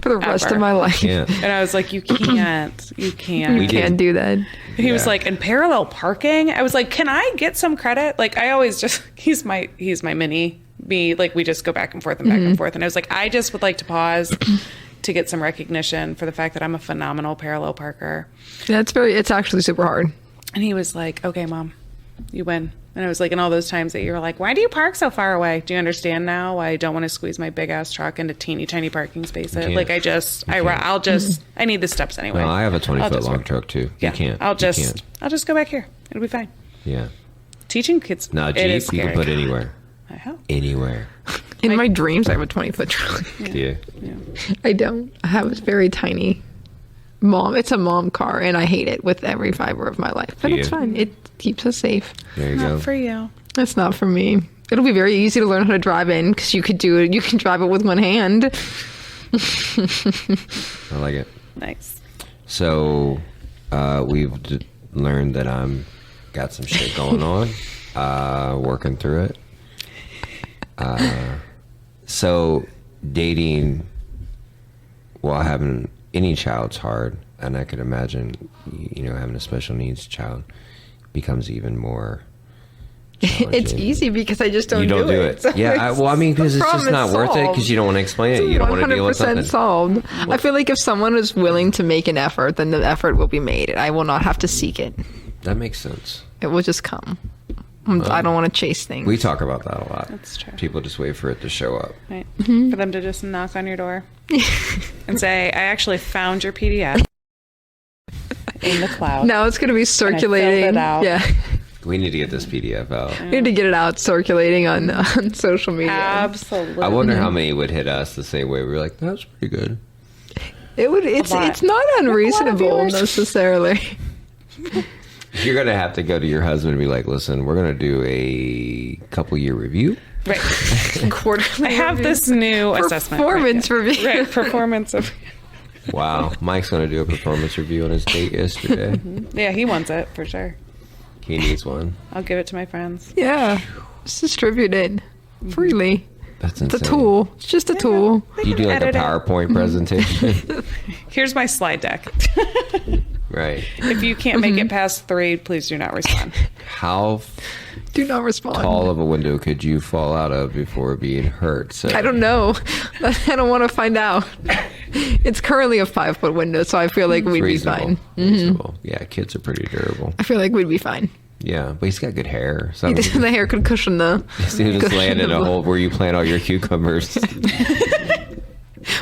For the rest ever. of my life. Yeah. And I was like, you can't. You can't. You can't do that. He was Yeah. like, in parallel parking? I was like, can I get some credit? I always just, he's my mini me, like, we just go back and forth and back and forth. And I was like, I just would like to pause to get some recognition for the fact that I'm a phenomenal parallel parker. Yeah, it's actually super hard. And he was like, okay, Mom, you win. And I was like, in all those times that you were like, why do you park so far away? Do you understand now why I don't want to squeeze my big ass truck into teeny tiny parking spaces? Like, I need the steps anyway. No, I have a 20-foot long truck too. Yeah. You can't. I'll just go back here. It'll be fine. Yeah. Teaching kids. No, it is Jeep, you can scary. put anywhere. I hope. Anywhere. In my dreams, I have a 20-foot truck. Yeah. I don't. I have a very tiny it's a mom car, and I hate it with every fiber of my life. But it's fine. It keeps us safe. There you Not go. for you. It's not for me. It'll be very easy to learn how to drive in because you could do it. You can drive it with one hand. I like it. Nice. So we've learned that I'm got some shit going on, working through it. So dating while having any child's hard, and I could imagine, having a special needs child becomes even more challenging. It's easy because I just don't You don't do it. So Yeah, because it's just not worth it because you don't want to explain it. You don't want to deal with something. 100% solved. I feel like if someone is willing to make an effort, then the effort will be made. I will not have to seek it. That makes sense. It will just come. I don't want to chase things. We talk about that a lot. That's true. People just wait for it to show up. Right. For them to just knock on your door and say, I actually found your PDF in the cloud. Now it's going to be circulating. And I filled it out. Yeah. We need to get this PDF out. We need to get it out circulating on social media. Absolutely. I wonder how many would hit us the same way. We're like, that's pretty good. It's not unreasonable necessarily. You're going to have to go to your husband and be like, listen, we're going to do a couple-year review. Right. Quarterly I have review. this new assessment. Performance review. Right. Performance of. Wow. Mike's going to do a performance review on his date yesterday. Yeah, he wants it for sure. He needs one. I'll give it to my friends. Yeah. Just distribute it freely. That's It's insane. a tool. It's just a tool. You do like a Edit it. PowerPoint presentation. Here's my slide deck. Right. If you can't make it past 3, please do not respond. How Do not respond. tall of a window could you fall out of before being hurt? So I don't know. I don't want to find out. It's currently a 5-foot window, so I feel like we'd be fine. Reasonable. Yeah, kids are pretty durable. I feel like we'd be fine. Yeah, but he's got good hair. So The hair could cushion the. you just land in a hole where you plant all your cucumbers.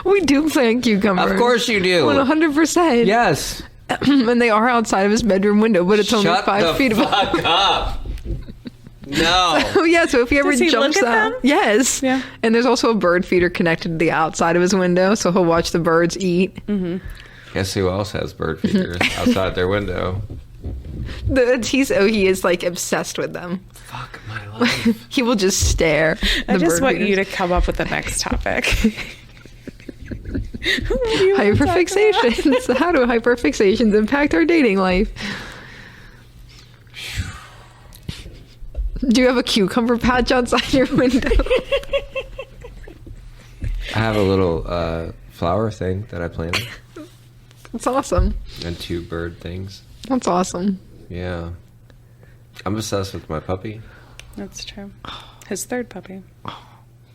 We do plant cucumbers. Of course you do. 100%. Yes. And they are outside of his bedroom window, but it's only Shut 5 the feet above. fuck up. No. Oh yeah, so if he ever Does he jumps look at out, them? yes. Yeah. And there's also a bird feeder connected to the outside of his window, so he'll watch the birds eat. Guess who else has bird feeders outside their window? He is like obsessed with them. Fuck my life. He will just stare. I just want you to come up with the next topic. Hyperfixations. How do hyperfixations impact our dating life? Do you have a cucumber patch outside your window? I have a little flower thing that I planted That's awesome. and 2 bird things. That's awesome. Yeah. I'm obsessed with my puppy. That's true. His 3rd puppy.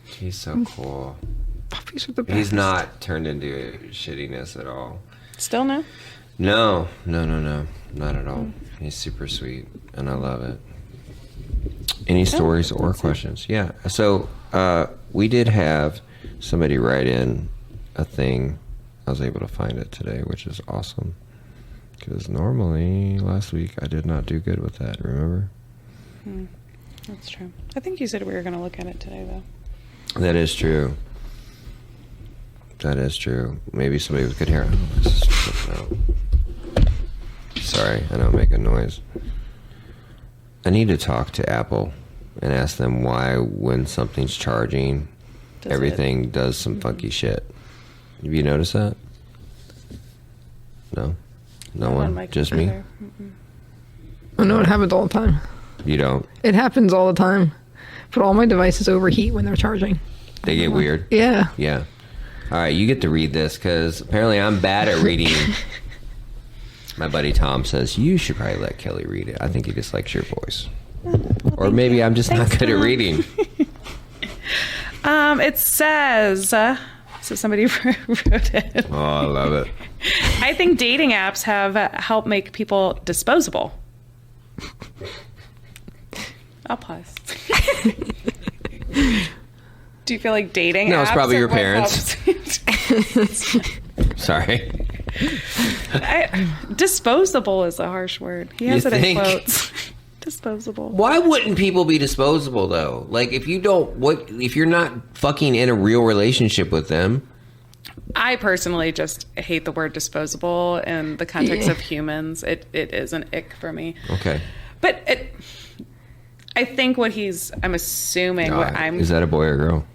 He's so cool. Puppies are the best. He's not turned into shittiness at all. Still no? No. Not at all. He's super sweet, and I love it. Any stories or questions? Yeah. So we did have somebody write in a thing. I was able to find it today, which is awesome. Because normally, last week, I did not do good with that, remember? That's true. I think you said we were going to look at it today, though. That is true. That is true. Maybe somebody with good hair. Oh, this is flipping out. Sorry, I don't make a noise. I need to talk to Apple and ask them why, when something's charging, everything does some funky shit. Have you noticed that? No? No one? Just me? Oh no, it happens all the time. You don't? It happens all the time. But all my devices overheat when they're charging. They get weird? Yeah. Yeah. All right, you get to read this because apparently I'm bad at reading. My buddy Tom says, you should probably let Kelly read it. I think he just likes your voice. Or maybe I'm just not good at reading. It says, so somebody wrote it. Oh, I love it. I think dating apps have helped make people disposable. I'll pause. Do you feel like dating No, apps it's probably are your what parents. helps? Sorry. Disposable is a harsh word. He has You it in think? quotes. Disposable. Why wouldn't people be disposable though? Like if you're not fucking in a real relationship with them? I personally just hate the word disposable in the context of humans. It is an ick for me. Okay. But I think I'm assuming what I'm... Is that a boy or girl?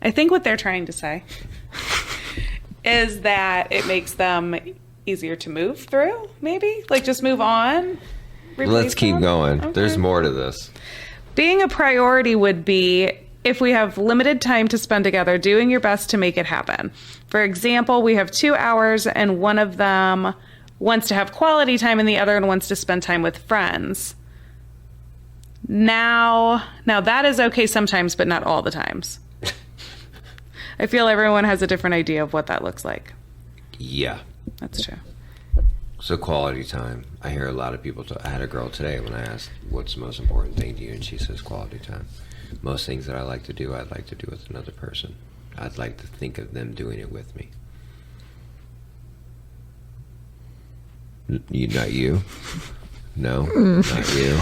I think what they're trying to say is that it makes them easier to move through, maybe? Like just move on? Let's keep going. Okay. There's more to this. Being a priority would be if we have limited time to spend together, doing your best to make it happen. For example, we have 2 hours and one of them wants to have quality time and the other one wants to spend time with friends. Now that is okay sometimes, but not all the times. I feel everyone has a different idea of what that looks like. Yeah. That's true. So quality time. I hear a lot of people I had a girl today when I asked what's the most important thing to you, and she says quality time. Most things that I like to do, I'd like to do with another person. I'd like to think of them doing it with me. Not you. No, not you.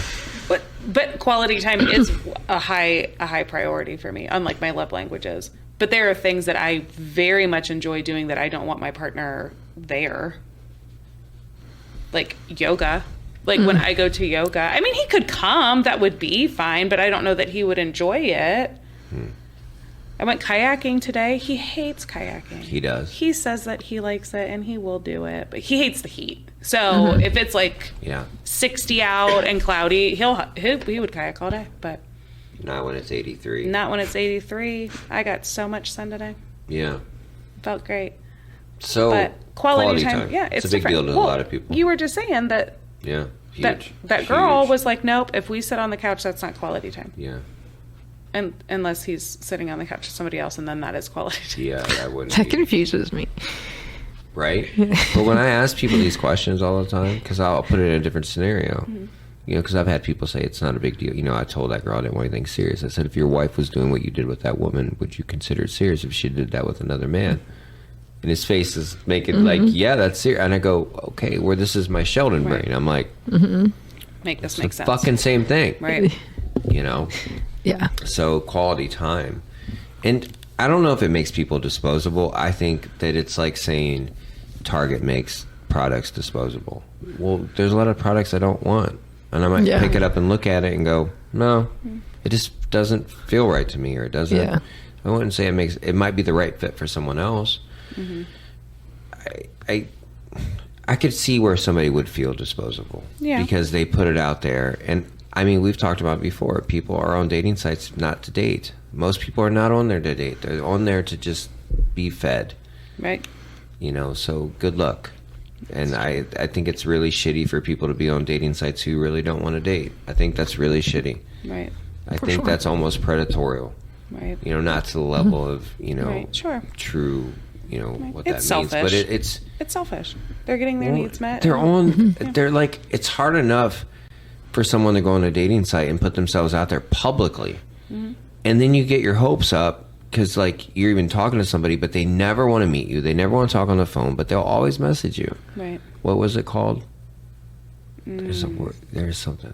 But quality time is a high priority for me, unlike my love languages. But there are things that I very much enjoy doing that I don't want my partner there. Like yoga. Like when I go to yoga. I mean, he could come. That would be fine. But I don't know that he would enjoy it. I went kayaking today. He hates kayaking. He does. He says that he likes it and he will do it. But he hates the heat. So if it's like 60 out and cloudy, he would kayak all day. But not when it's 83. not when it's 83. I got so much sun today. Yeah. Felt great. So But quality time, yeah, it's a big different. deal to a lot of people. You were just saying that Yeah. Huge. that girl Huge. was like, nope, if we sit on the couch, that's not quality time. Yeah. And unless he's sitting on the couch with somebody else, and then that is quality time. Yeah, that wouldn't That be. confuses me. Right? But when I ask people these questions all the time, because I'll put it in a different scenario, you know, because I've had people say it's not a big deal. You know, I told that girl I didn't want anything serious. I said, if your wife was doing what you did with that woman, would you consider it serious if she did that with another man? And his face is making like, yeah, that's serious. And I go, okay, well, this is my Sheldon brain. I'm like, Make this the make sense. fucking same thing. Right. You know? Yeah. So quality time. And I don't know if it makes people disposable. I think that it's like saying Target makes products disposable. Well, there's a lot of products I don't want. And I might pick it up and look at it and go, no, it just doesn't feel right to me, or it doesn't. Yeah. I wouldn't say it might be the right fit for someone else. I could see where somebody would feel disposable. Yeah. Because they put it out there. And I mean, we've talked about it before. People are on dating sites not to date. Most people are not on there to date. They're on there to just be fed. Right. You know, so good luck. And I think it's really shitty for people to be on dating sites who really don't want to date. I think that's really shitty. Right. I think that's almost predatorial. Right. You know, not to the level of, you know, Right. Sure. true, you know, what that It's means. selfish. But it's selfish. They're getting their needs met. They're on. They're like, it's hard enough for someone to go on a dating site and put themselves out there publicly, and then you get your hopes up because like you're even talking to somebody, but they never want to meet you. They never want to talk on the phone, but they'll always message you. Right. What was it called? There's a word. There's something.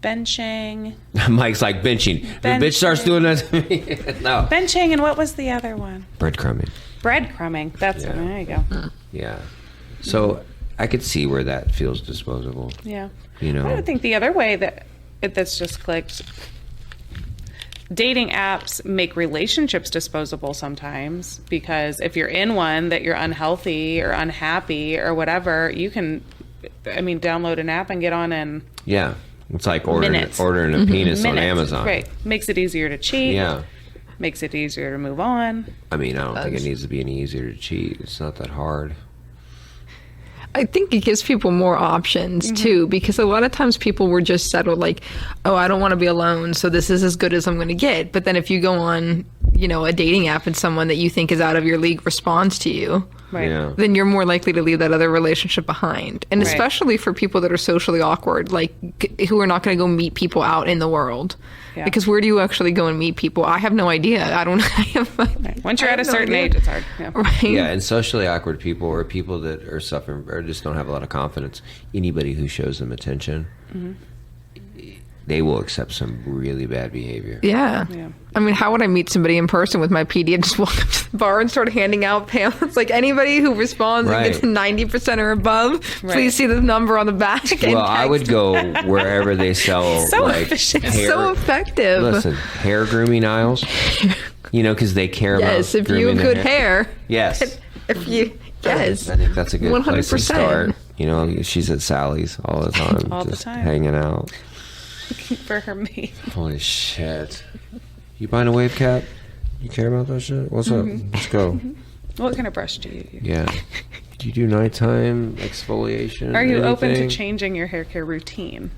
Benching. Mike's like benching. The bitch starts doing that to me. No. Benching, and what was the other one? Breadcrumbing. Breadcrumbing. That's Yeah. one. There you go. Yeah. So I could see where that feels disposable. Yeah. You know. I would think the other way that's just clicked. Dating apps make relationships disposable sometimes, because if you're in one that you're unhealthy or unhappy or whatever, you can, download an app and get on and Yeah. It's like ordering Minutes. a penis on minutes. Amazon. Right. Makes it easier to cheat. Yeah. Makes it easier to move on. I mean, I don't think it needs to be any easier to cheat. It's not that hard. I think it gives people more options too, because a lot of times people were just settled like, oh, I don't want to be alone, so this is as good as I'm going to get. But then if you go on, a dating app and someone that you think is out of your league responds to you, Right. Yeah. then you're more likely to leave that other relationship behind. And Right. especially for people that are socially awkward, like who are not going to go meet people out in the world. Yeah. Because where do you actually go and meet people? I have no idea. I have, Once you're I at a have no certain idea. age, it's hard. Yeah. Right. Yeah, and socially awkward people or people that are suffering or just don't have a lot of confidence, anybody who shows them attention, they will accept some really bad behavior. Yeah. Yeah. I mean, how would I meet somebody in person with my PD and just walk up to the bar and start handing out pamphlets? Like anybody who responds Right. and gets 90% or above, Right. please see the number on the back. And Well, I would text. go wherever they sell So like efficient. hair. So effective. Listen, hair grooming aisles. Because they care Yes, about if you have grooming good the hair. Yes. If you, yes. I think that's a good place to 100%. start. She's at Sally's all the time, All the just time. hanging out. For her mate. Holy shit! You buying a wave cap? You care about that shit? What's up? Let's go. What kind of brush do you use? Yeah. Do you do nighttime exfoliation? Are you open to Anything? changing your hair care routine?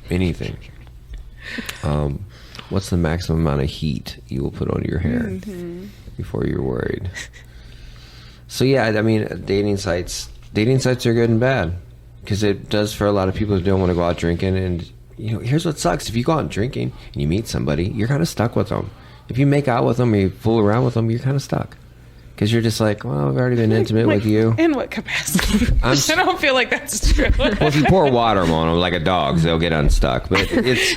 Anything. What's the maximum amount of heat you will put on your hair before you're worried? So yeah, I mean, dating sites are good and bad because it does for a lot of people who don't want to go out drinking. And here's what sucks: if you go out drinking and you meet somebody, you're kind of stuck with them. If you make out with them or you fool around with them, you're kind of stuck because you're just like, well, I've already been intimate with you. In what capacity? I don't feel like that's true. Well, if you pour water on them like a dog, they'll get unstuck. But it's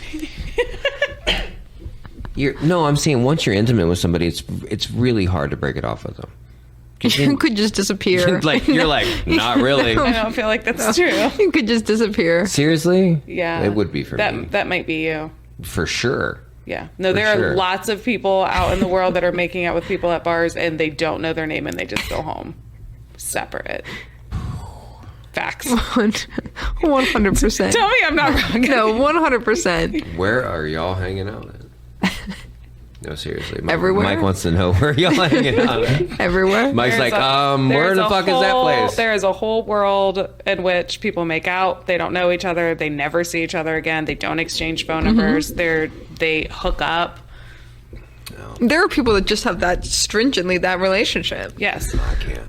I'm saying once you're intimate with somebody, it's really hard to break it off with them. You could just disappear. You're like, not really. I don't feel like that's true. You could just disappear. Seriously? Yeah. It would be for me. That might be you. For sure. Yeah. No, For there sure. are lots of people out in the world that are making out with people at bars and they don't know their name and they just go home separate. Facts. 100%. Tell me I'm not wrong. No, 100%. Where are y'all hanging out at? No, seriously. Everywhere? Mike wants to know where y'all hanging out at. Everywhere. Mike's There's like, where there's the a fuck is that whole- place? There is a whole world in which people make out. They don't know each other. They never see each other again. They don't exchange phone numbers. They hook up. There are people that just have that stringently, that relationship. Yes. I can't.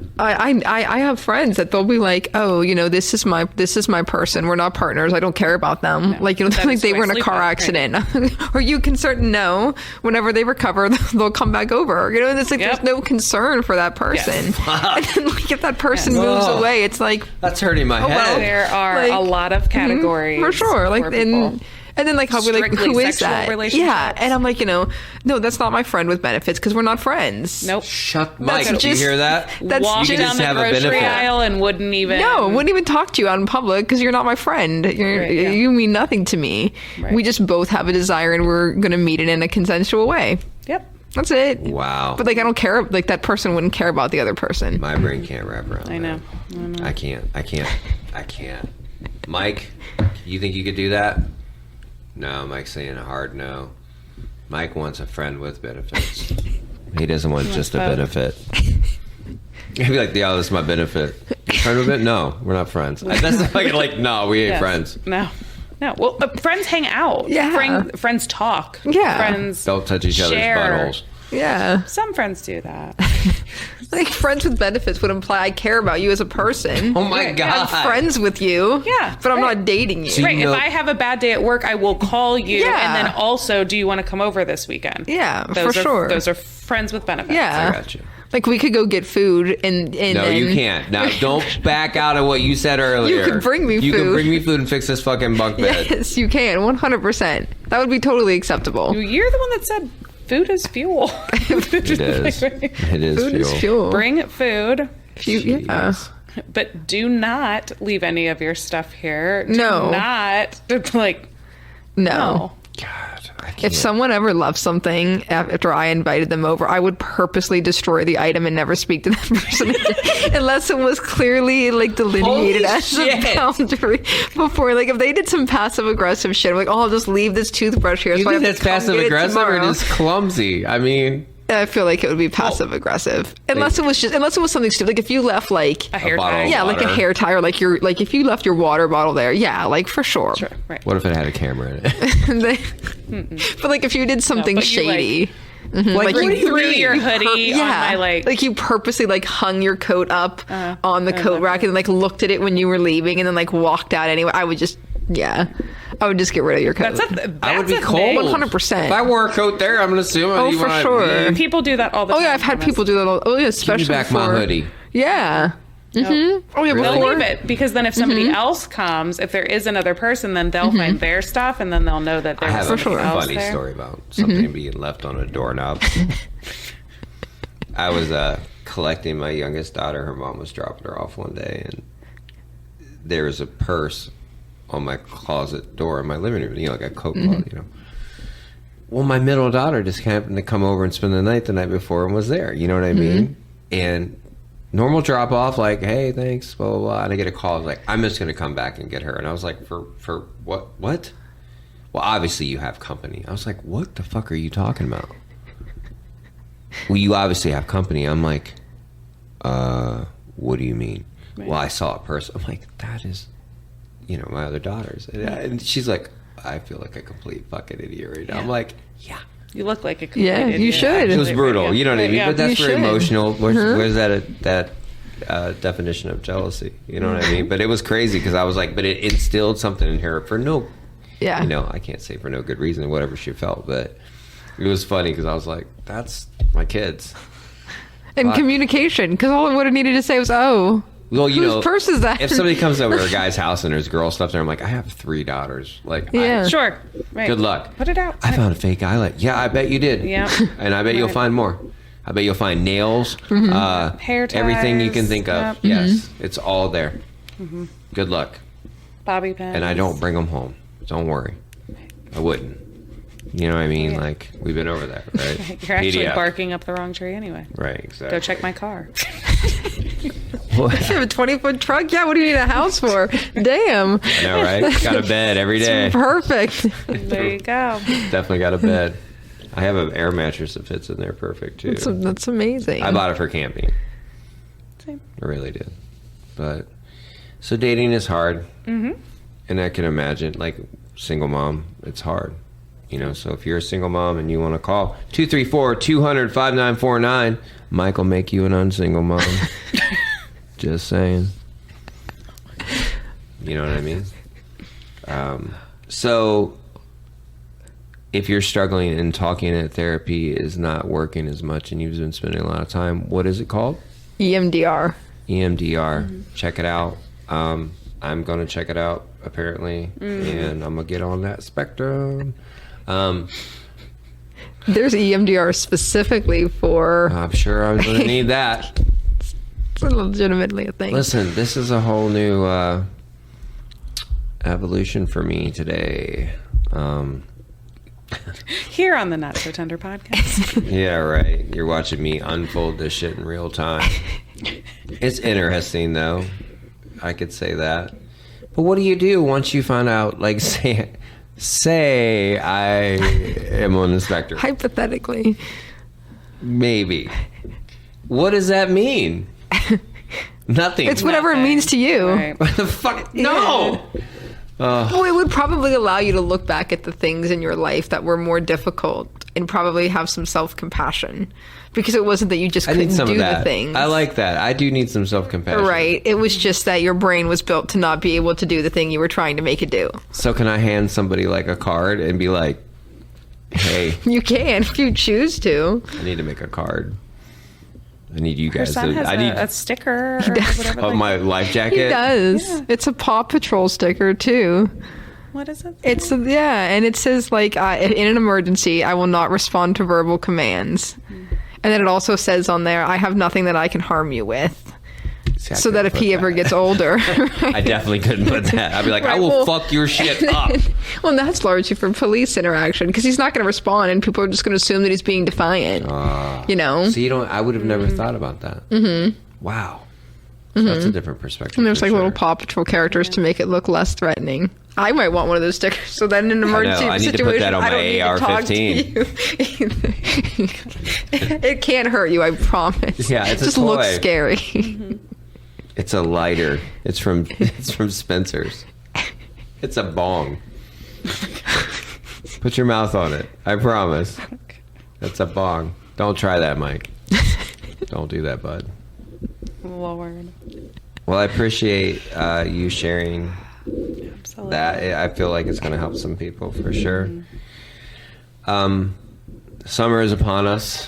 I have friends that they'll be like, oh, this is my person. We're not partners. I don't care about them. No. Like, That like is they who I were in a sleep car with, right. accident. Or you can certain know whenever they recover, they'll come back over. And it's like Yep. there's no concern for that person. And then like if that person Yes. moves Oh. away, it's like That's hurting my well. head. There are Like, a lot of categories. for sure. Like for people. and then like I'll be like, Strictly who is sexual that? relationships. Yeah, and I'm like, no, that's not my friend with benefits because we're not friends. Nope. Shut, Mike, did you just- hear that? That's Walk You down just the have a grocery benefit. aisle and wouldn't even. No, wouldn't even talk to you out in public because you're not my friend. Right, yeah. You mean nothing to me. Right. We just both have a desire and we're going to meet it in a consensual way. Yep. That's it. Wow. But like, I don't care. Like that person wouldn't care about the other person. My brain can't wrap around I know. that. I can't. Mike, you think you could do that? No, Mike's saying a hard no. Mike wants a friend with benefits. He doesn't want just a both. benefit. He'd be like, yeah, this is my benefit. Friend with it? No, we're not friends. That's like, no, we ain't Yes. friends. No. Well, friends hang out. Yeah. Friends talk. Yeah. Friends Don't touch each other's share. buttholes. Yeah. Some friends do that. Like friends with benefits would imply I care about you as a person. Oh my Right, God. I'm friends with you. Yeah, But I'm right. not dating you. So you Right. know- If I have a bad day at work, I will call you. Yeah. And then also, do you want to come over this weekend? Yeah, Those for are, sure. Those are friends with benefits. Yeah. I got you. Like we could go get food and No, you can't. Now, don't back out of what you said earlier. You can bring me You can food. bring me food and fix this fucking bunk bed. Yes, you can. 100%. That would be totally acceptable. You're the one that said food is fuel. It is. It is Food fuel. is fuel. Bring food, Yeah. Jeez. but do not leave any of your stuff here. Do No. not like No. no. God, I can't. If someone ever left something after I invited them over, I would purposely destroy the item and never speak to that person again, unless it was clearly like delineated Holy as shit. a boundary before. Like if they did some passive aggressive shit, I'm like, oh, I'll just leave this toothbrush here. You so I think have that's to come passive get it aggressive or tomorrow. just clumsy? I mean, I feel like it would be passive aggressive, unless it was something stupid. Like if you left like A hair bottle tie. of yeah, like a water. hair tie, or like if you left your water bottle there, yeah, like for sure. Sure, right. What if it had a camera in it? And but like if you did something but you, like- shady, Like, You what do you threw mean? your hoodie on my like you purposely like hung your coat up on the coat rack and like looked at it when you were leaving and then like walked out anyway. I would just get rid of your coat. I would be cold. thing. 100%. If I wore a coat there, I'm gonna assume. Oh, for sure. People do that all the Oh time. yeah, I've had people do that. Oh yeah, especially Give me back my before- hoodie. Yeah. Mm-hmm. Oh yeah, They'll before. leave it because then if somebody else comes, if there is another person, then they'll find their stuff and then they'll know that I there's have a somebody else funny there. story about something being left on a doorknob. I was collecting my youngest daughter. Her mom was dropping her off one day, and there was a purse on my closet door in my living room. You know, like a coat closet. You know. Well, my middle daughter just happened to come over and spend the night before and was there. You know what I mean? And normal drop off, like, hey, thanks, blah blah blah. And I get a call, like, I'm just gonna come back and get her. And I was like, for what? What? Well, obviously you have company. I was like, what the fuck are you talking about? Well, you obviously have company. I'm like, what do you mean? Right. Well, I saw a purse. I'm like, that is, my other daughter's. And she's like, I feel like a complete fucking idiot right now. I'm like, yeah. You look like a complete Yeah, idiot. you should. It was brutal. You know what I mean? Yeah. But that's You very should. emotional. Where's that definition of jealousy? You know what I mean? But it was crazy because I was like, but it instilled something in her for no, I can't say for no good reason, whatever she felt. But it was funny because I was like, that's my kids. And communication, because all I would have needed to say was, "Oh, well, whose purse is that?" If somebody comes over to a guy's house and there's girl stuff there, I'm like, I have 3 daughters. Like, Yeah. Sure. Right. good luck. Put it out. I found a fake eyeliner. Yeah, I bet you did. Yeah. And I bet you'll find more. I bet you'll find nails, Hair ties. everything you can think of. Yep. Yes, it's all there. Good luck. Bobby pins. And I don't bring them home. Don't worry. I wouldn't. You know what I mean? Yeah. Like, we've been over that, right? You're actually PDF. barking up the wrong tree anyway. Right, exactly. Go check my car. You have a 20-foot truck? Yeah, what do you need a house for? Damn. I know, right? Got a bed every day. Perfect. There you go. Definitely got a bed. I have an air mattress that fits in there perfect, too. That's amazing. I bought it for camping. Same. I really did. But, so dating is hard. Mm-hmm. And I can imagine, like, single mom, it's hard. So if you're a single mom and you want to call 234-200-5949, Mike will make you an unsingle mom. Just saying. You know what I mean? So if you're struggling and talking at therapy is not working as much and you've been spending a lot of time, what is it called? EMDR. EMDR. Check it out. I'm going to check it out, apparently, and I'm going to get on that spectrum. There's EMDR specifically for. I'm sure I'm going to need that. It's legitimately a thing. Listen, this is a whole new evolution for me today. Here on the Not So Tender podcast. Yeah, right. You're watching me unfold this shit in real time. It's interesting, though. I could say that. But what do you do once you find out, like, say I am on the spectrum? Hypothetically. Maybe. What does that mean? Nothing. It's whatever it means to you. Right. What the fuck? No! Well, it would probably allow you to look back at the things in your life that were more difficult and probably have some self-compassion. Because it wasn't that you just couldn't do the things. I like that. I do need some self-compassion. Right. It was just that your brain was built to not be able to do the thing you were trying to make it do. So can I hand somebody like a card and be like, hey, You can if you choose to. I need to make a card. I need you Her guys son to. has I need a sticker or whatever. of my life jacket. He does. Yeah. It's a Paw Patrol sticker too. What is it? It's and it says like in an emergency, I will not respond to verbal commands. And then it also says on there, I have nothing that I can harm you with. See, I So that couldn't if he put ever that. gets older, I definitely couldn't put that. I'd be like, I Right, will well- fuck your shit up. Well, and that's largely for police interaction because he's not going to respond, and people are just going to assume that he's being defiant. You know. So you don't. I would have never thought about that. Mm-hmm. Wow. So that's a different perspective. And there's for like sure. little Paw Patrol characters to make it look less threatening. I might want one of those stickers. So then in an emergency I need to situation, put that on I don't my need to talk to AR-15. you. It can't hurt you, I promise. Yeah, it's a just toy. looks scary. It's a lighter. It's from Spencer's. It's a bong. Put your mouth on it. I promise. That's a bong. Don't try that, Mike. Don't do that, bud. Lord. Well, I appreciate you sharing Absolutely. that. I feel like it's going to help some people for sure. Summer is upon us.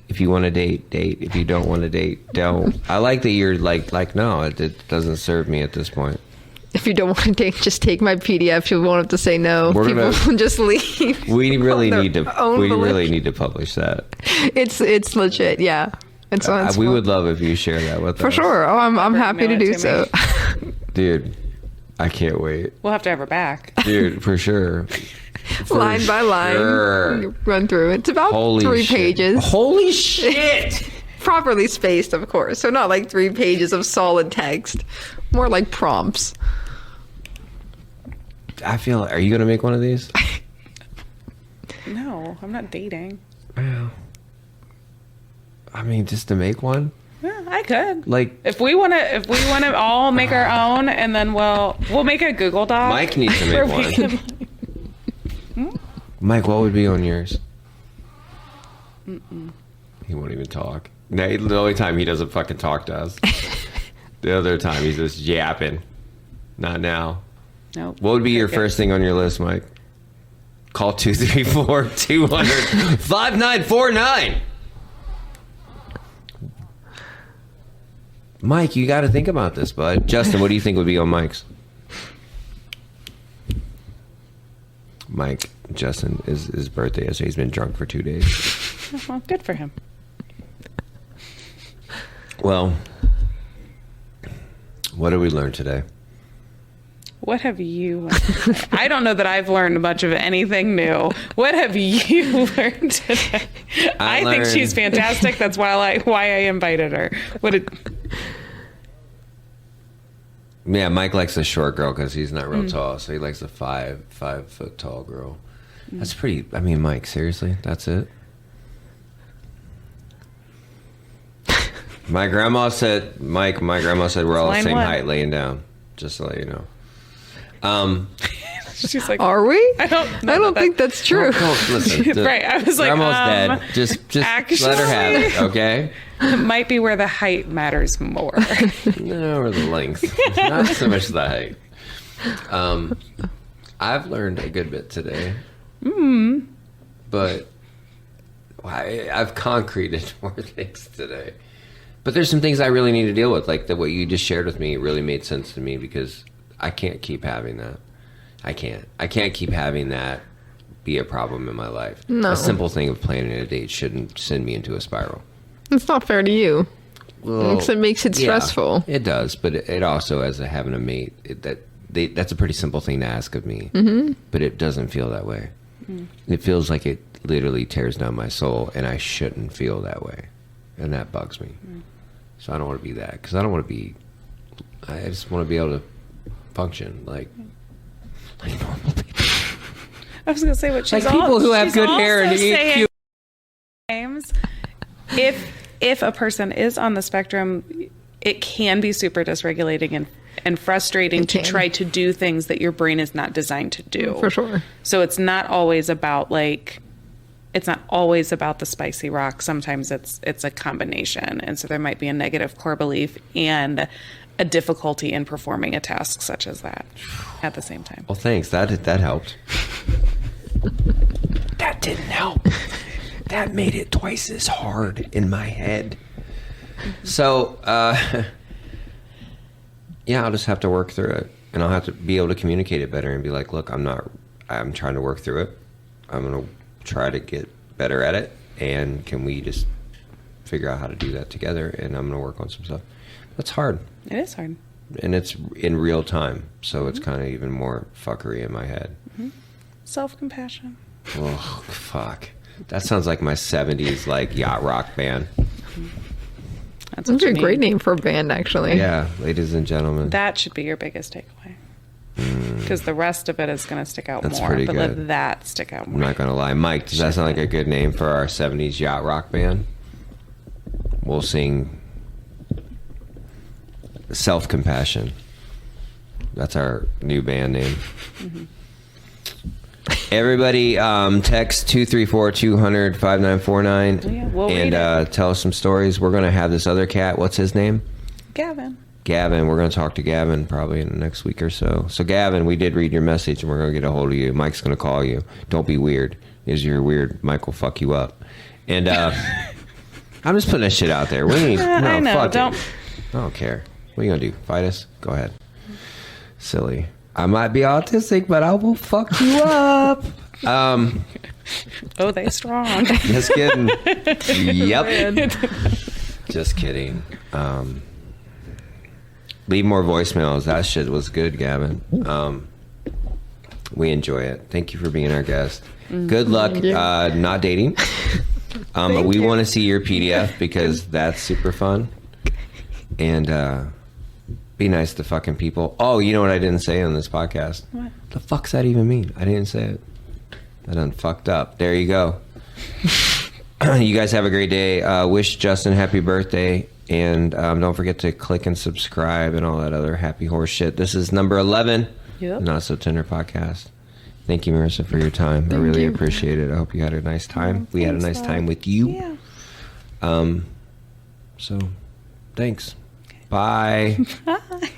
If you want to date, date. If you don't want to date, don't. I like that you're like no, it doesn't serve me at this point. If you don't want to date, just take my PDF. You won't have to say no. We're People gonna- will just leave. We really their need to. own We volition. really need to publish that. It's legit. Yeah. It's We fun. would love if you share that with us. For sure. Oh, I'm happy email to it do to so. Dude. I can't wait, We'll have to have her back. dude. For sure. For Line by line, sure. you run through it. It's about Holy 3 shit. pages. Holy shit! Properly spaced, of course. So not like 3 pages of solid text. More like prompts. I feel. Are you gonna make one of these? No, I'm not dating. Well, I mean, just to make one. Yeah, I could. Like, If we want to all make our own, and then we'll make a Google Doc. Mike needs to where make we one. can- Mike, what would be on yours? He won't even talk. No, the only time he doesn't fucking talk to us. The other time he's just yapping. Not now. Nope. What would be your Okay. first thing on your list, Mike? Call 234-200-5949. Mike, you got to think about this, bud. Justin, what do you think would be on Mike's? Mike, Justin, is his birthday yesterday. He's been drunk for 2 days. Well, good for him. Well, what did we learn today? What have you learned today? I don't know that I've learned much of anything new. What have you learned today? I think learned- she's fantastic. That's why I invited her. What did Yeah, Mike likes a short girl because he's not real tall, so he likes a 5 foot tall girl. That's pretty. I mean, Mike, seriously, that's it. My grandma said, Mike. My grandma said we're all the Line same one. height laying down. Just to let you know. she's like, Are we? I don't know I don't that- think that's true. Don't listen. Right, I was like, grandma's dead. Just let her have it, okay? It might be where the height matters more. No, or the length. Not so much the height. I've learned a good bit today. But I've concreted more things today. But there's some things I really need to deal with. Like what you just shared with me really made sense to me because I can't keep having that. I can't keep having that be a problem in my life. No. A simple thing of planning a date shouldn't send me into a spiral. It's not fair to you. Well, Because it makes it yeah, stressful. it does, but it also, as having a mate, that's a pretty simple thing to ask of me. But it doesn't feel that way. It feels like it literally tears down my soul, and I shouldn't feel that way, and that bugs me. So I don't want to be that because I don't want to be. I just want to be able to function like normal people. I was going to say what she's Like people who have she's good hair and also eat saying cute. James, if a person is on the spectrum, it can be super dysregulating and frustrating It to can. try to do things that your brain is not designed to do. For sure. So it's not always about the spicy rock. Sometimes it's a combination. And so there might be a negative core belief and a difficulty in performing a task such as that at the same time. Well, thanks. That helped. That didn't help. That made it twice as hard in my head. So, yeah, I'll just have to work through it. And I'll have to be able to communicate it better and be like, look, I'm trying to work through it. I'm going to try to get better at it. And can we just figure out how to do that together? And I'm going to work on some stuff. That's hard. It is hard. And it's in real time. So it's kind of even more fuckery in my head. Self-compassion. Oh, fuck. That sounds like my 70s, like, yacht rock band. That's what That's a you need. great name for a band, actually. Yeah, ladies and gentlemen. That should be your biggest takeaway. because the rest of it is going to stick out That's more. pretty but good. let that stick out I'm more. not gonna lie, Mike. Does that sound like a good name for our '70s yacht rock band? We'll sing "Self Compassion." That's our new band name. Mm-hmm. Everybody, text 234-200-5949 Yeah, we'll read and tell us some stories. We're gonna have this other cat. What's his name? Gavin. Gavin. We're gonna talk to Gavin probably in the next week or so. So Gavin, we did read your message, and we're gonna get a hold of you. Mike's gonna call you. Don't be weird. Is you're weird, Mike will fuck you up. And I'm just putting that shit out there. We ain't, no, I know. fuck Don't. it. I don't care. What are you gonna do? Fight us? Go ahead. Silly. I might be autistic, but I will fuck you up. Oh, they strong. Just kidding. Yep. Just kidding. Leave more voicemails. That shit was good, Gavin. We enjoy it. Thank you for being our guest. Good luck not dating. We want to see your PDF because that's super fun. And be nice to fucking people. Oh, you know what I didn't say on this podcast? What? The fuck's that even mean? I didn't say it. I done fucked up. There you go. You guys have a great day. Wish Justin happy birthday. And don't forget to click and subscribe and all that other happy horse shit. This is number 11. Yep. Not So Tender podcast. Thank you, Marissa, for your time. I really appreciate it. I hope you had a nice time. We had a nice time with you. Yeah. So, thanks. Bye. Bye.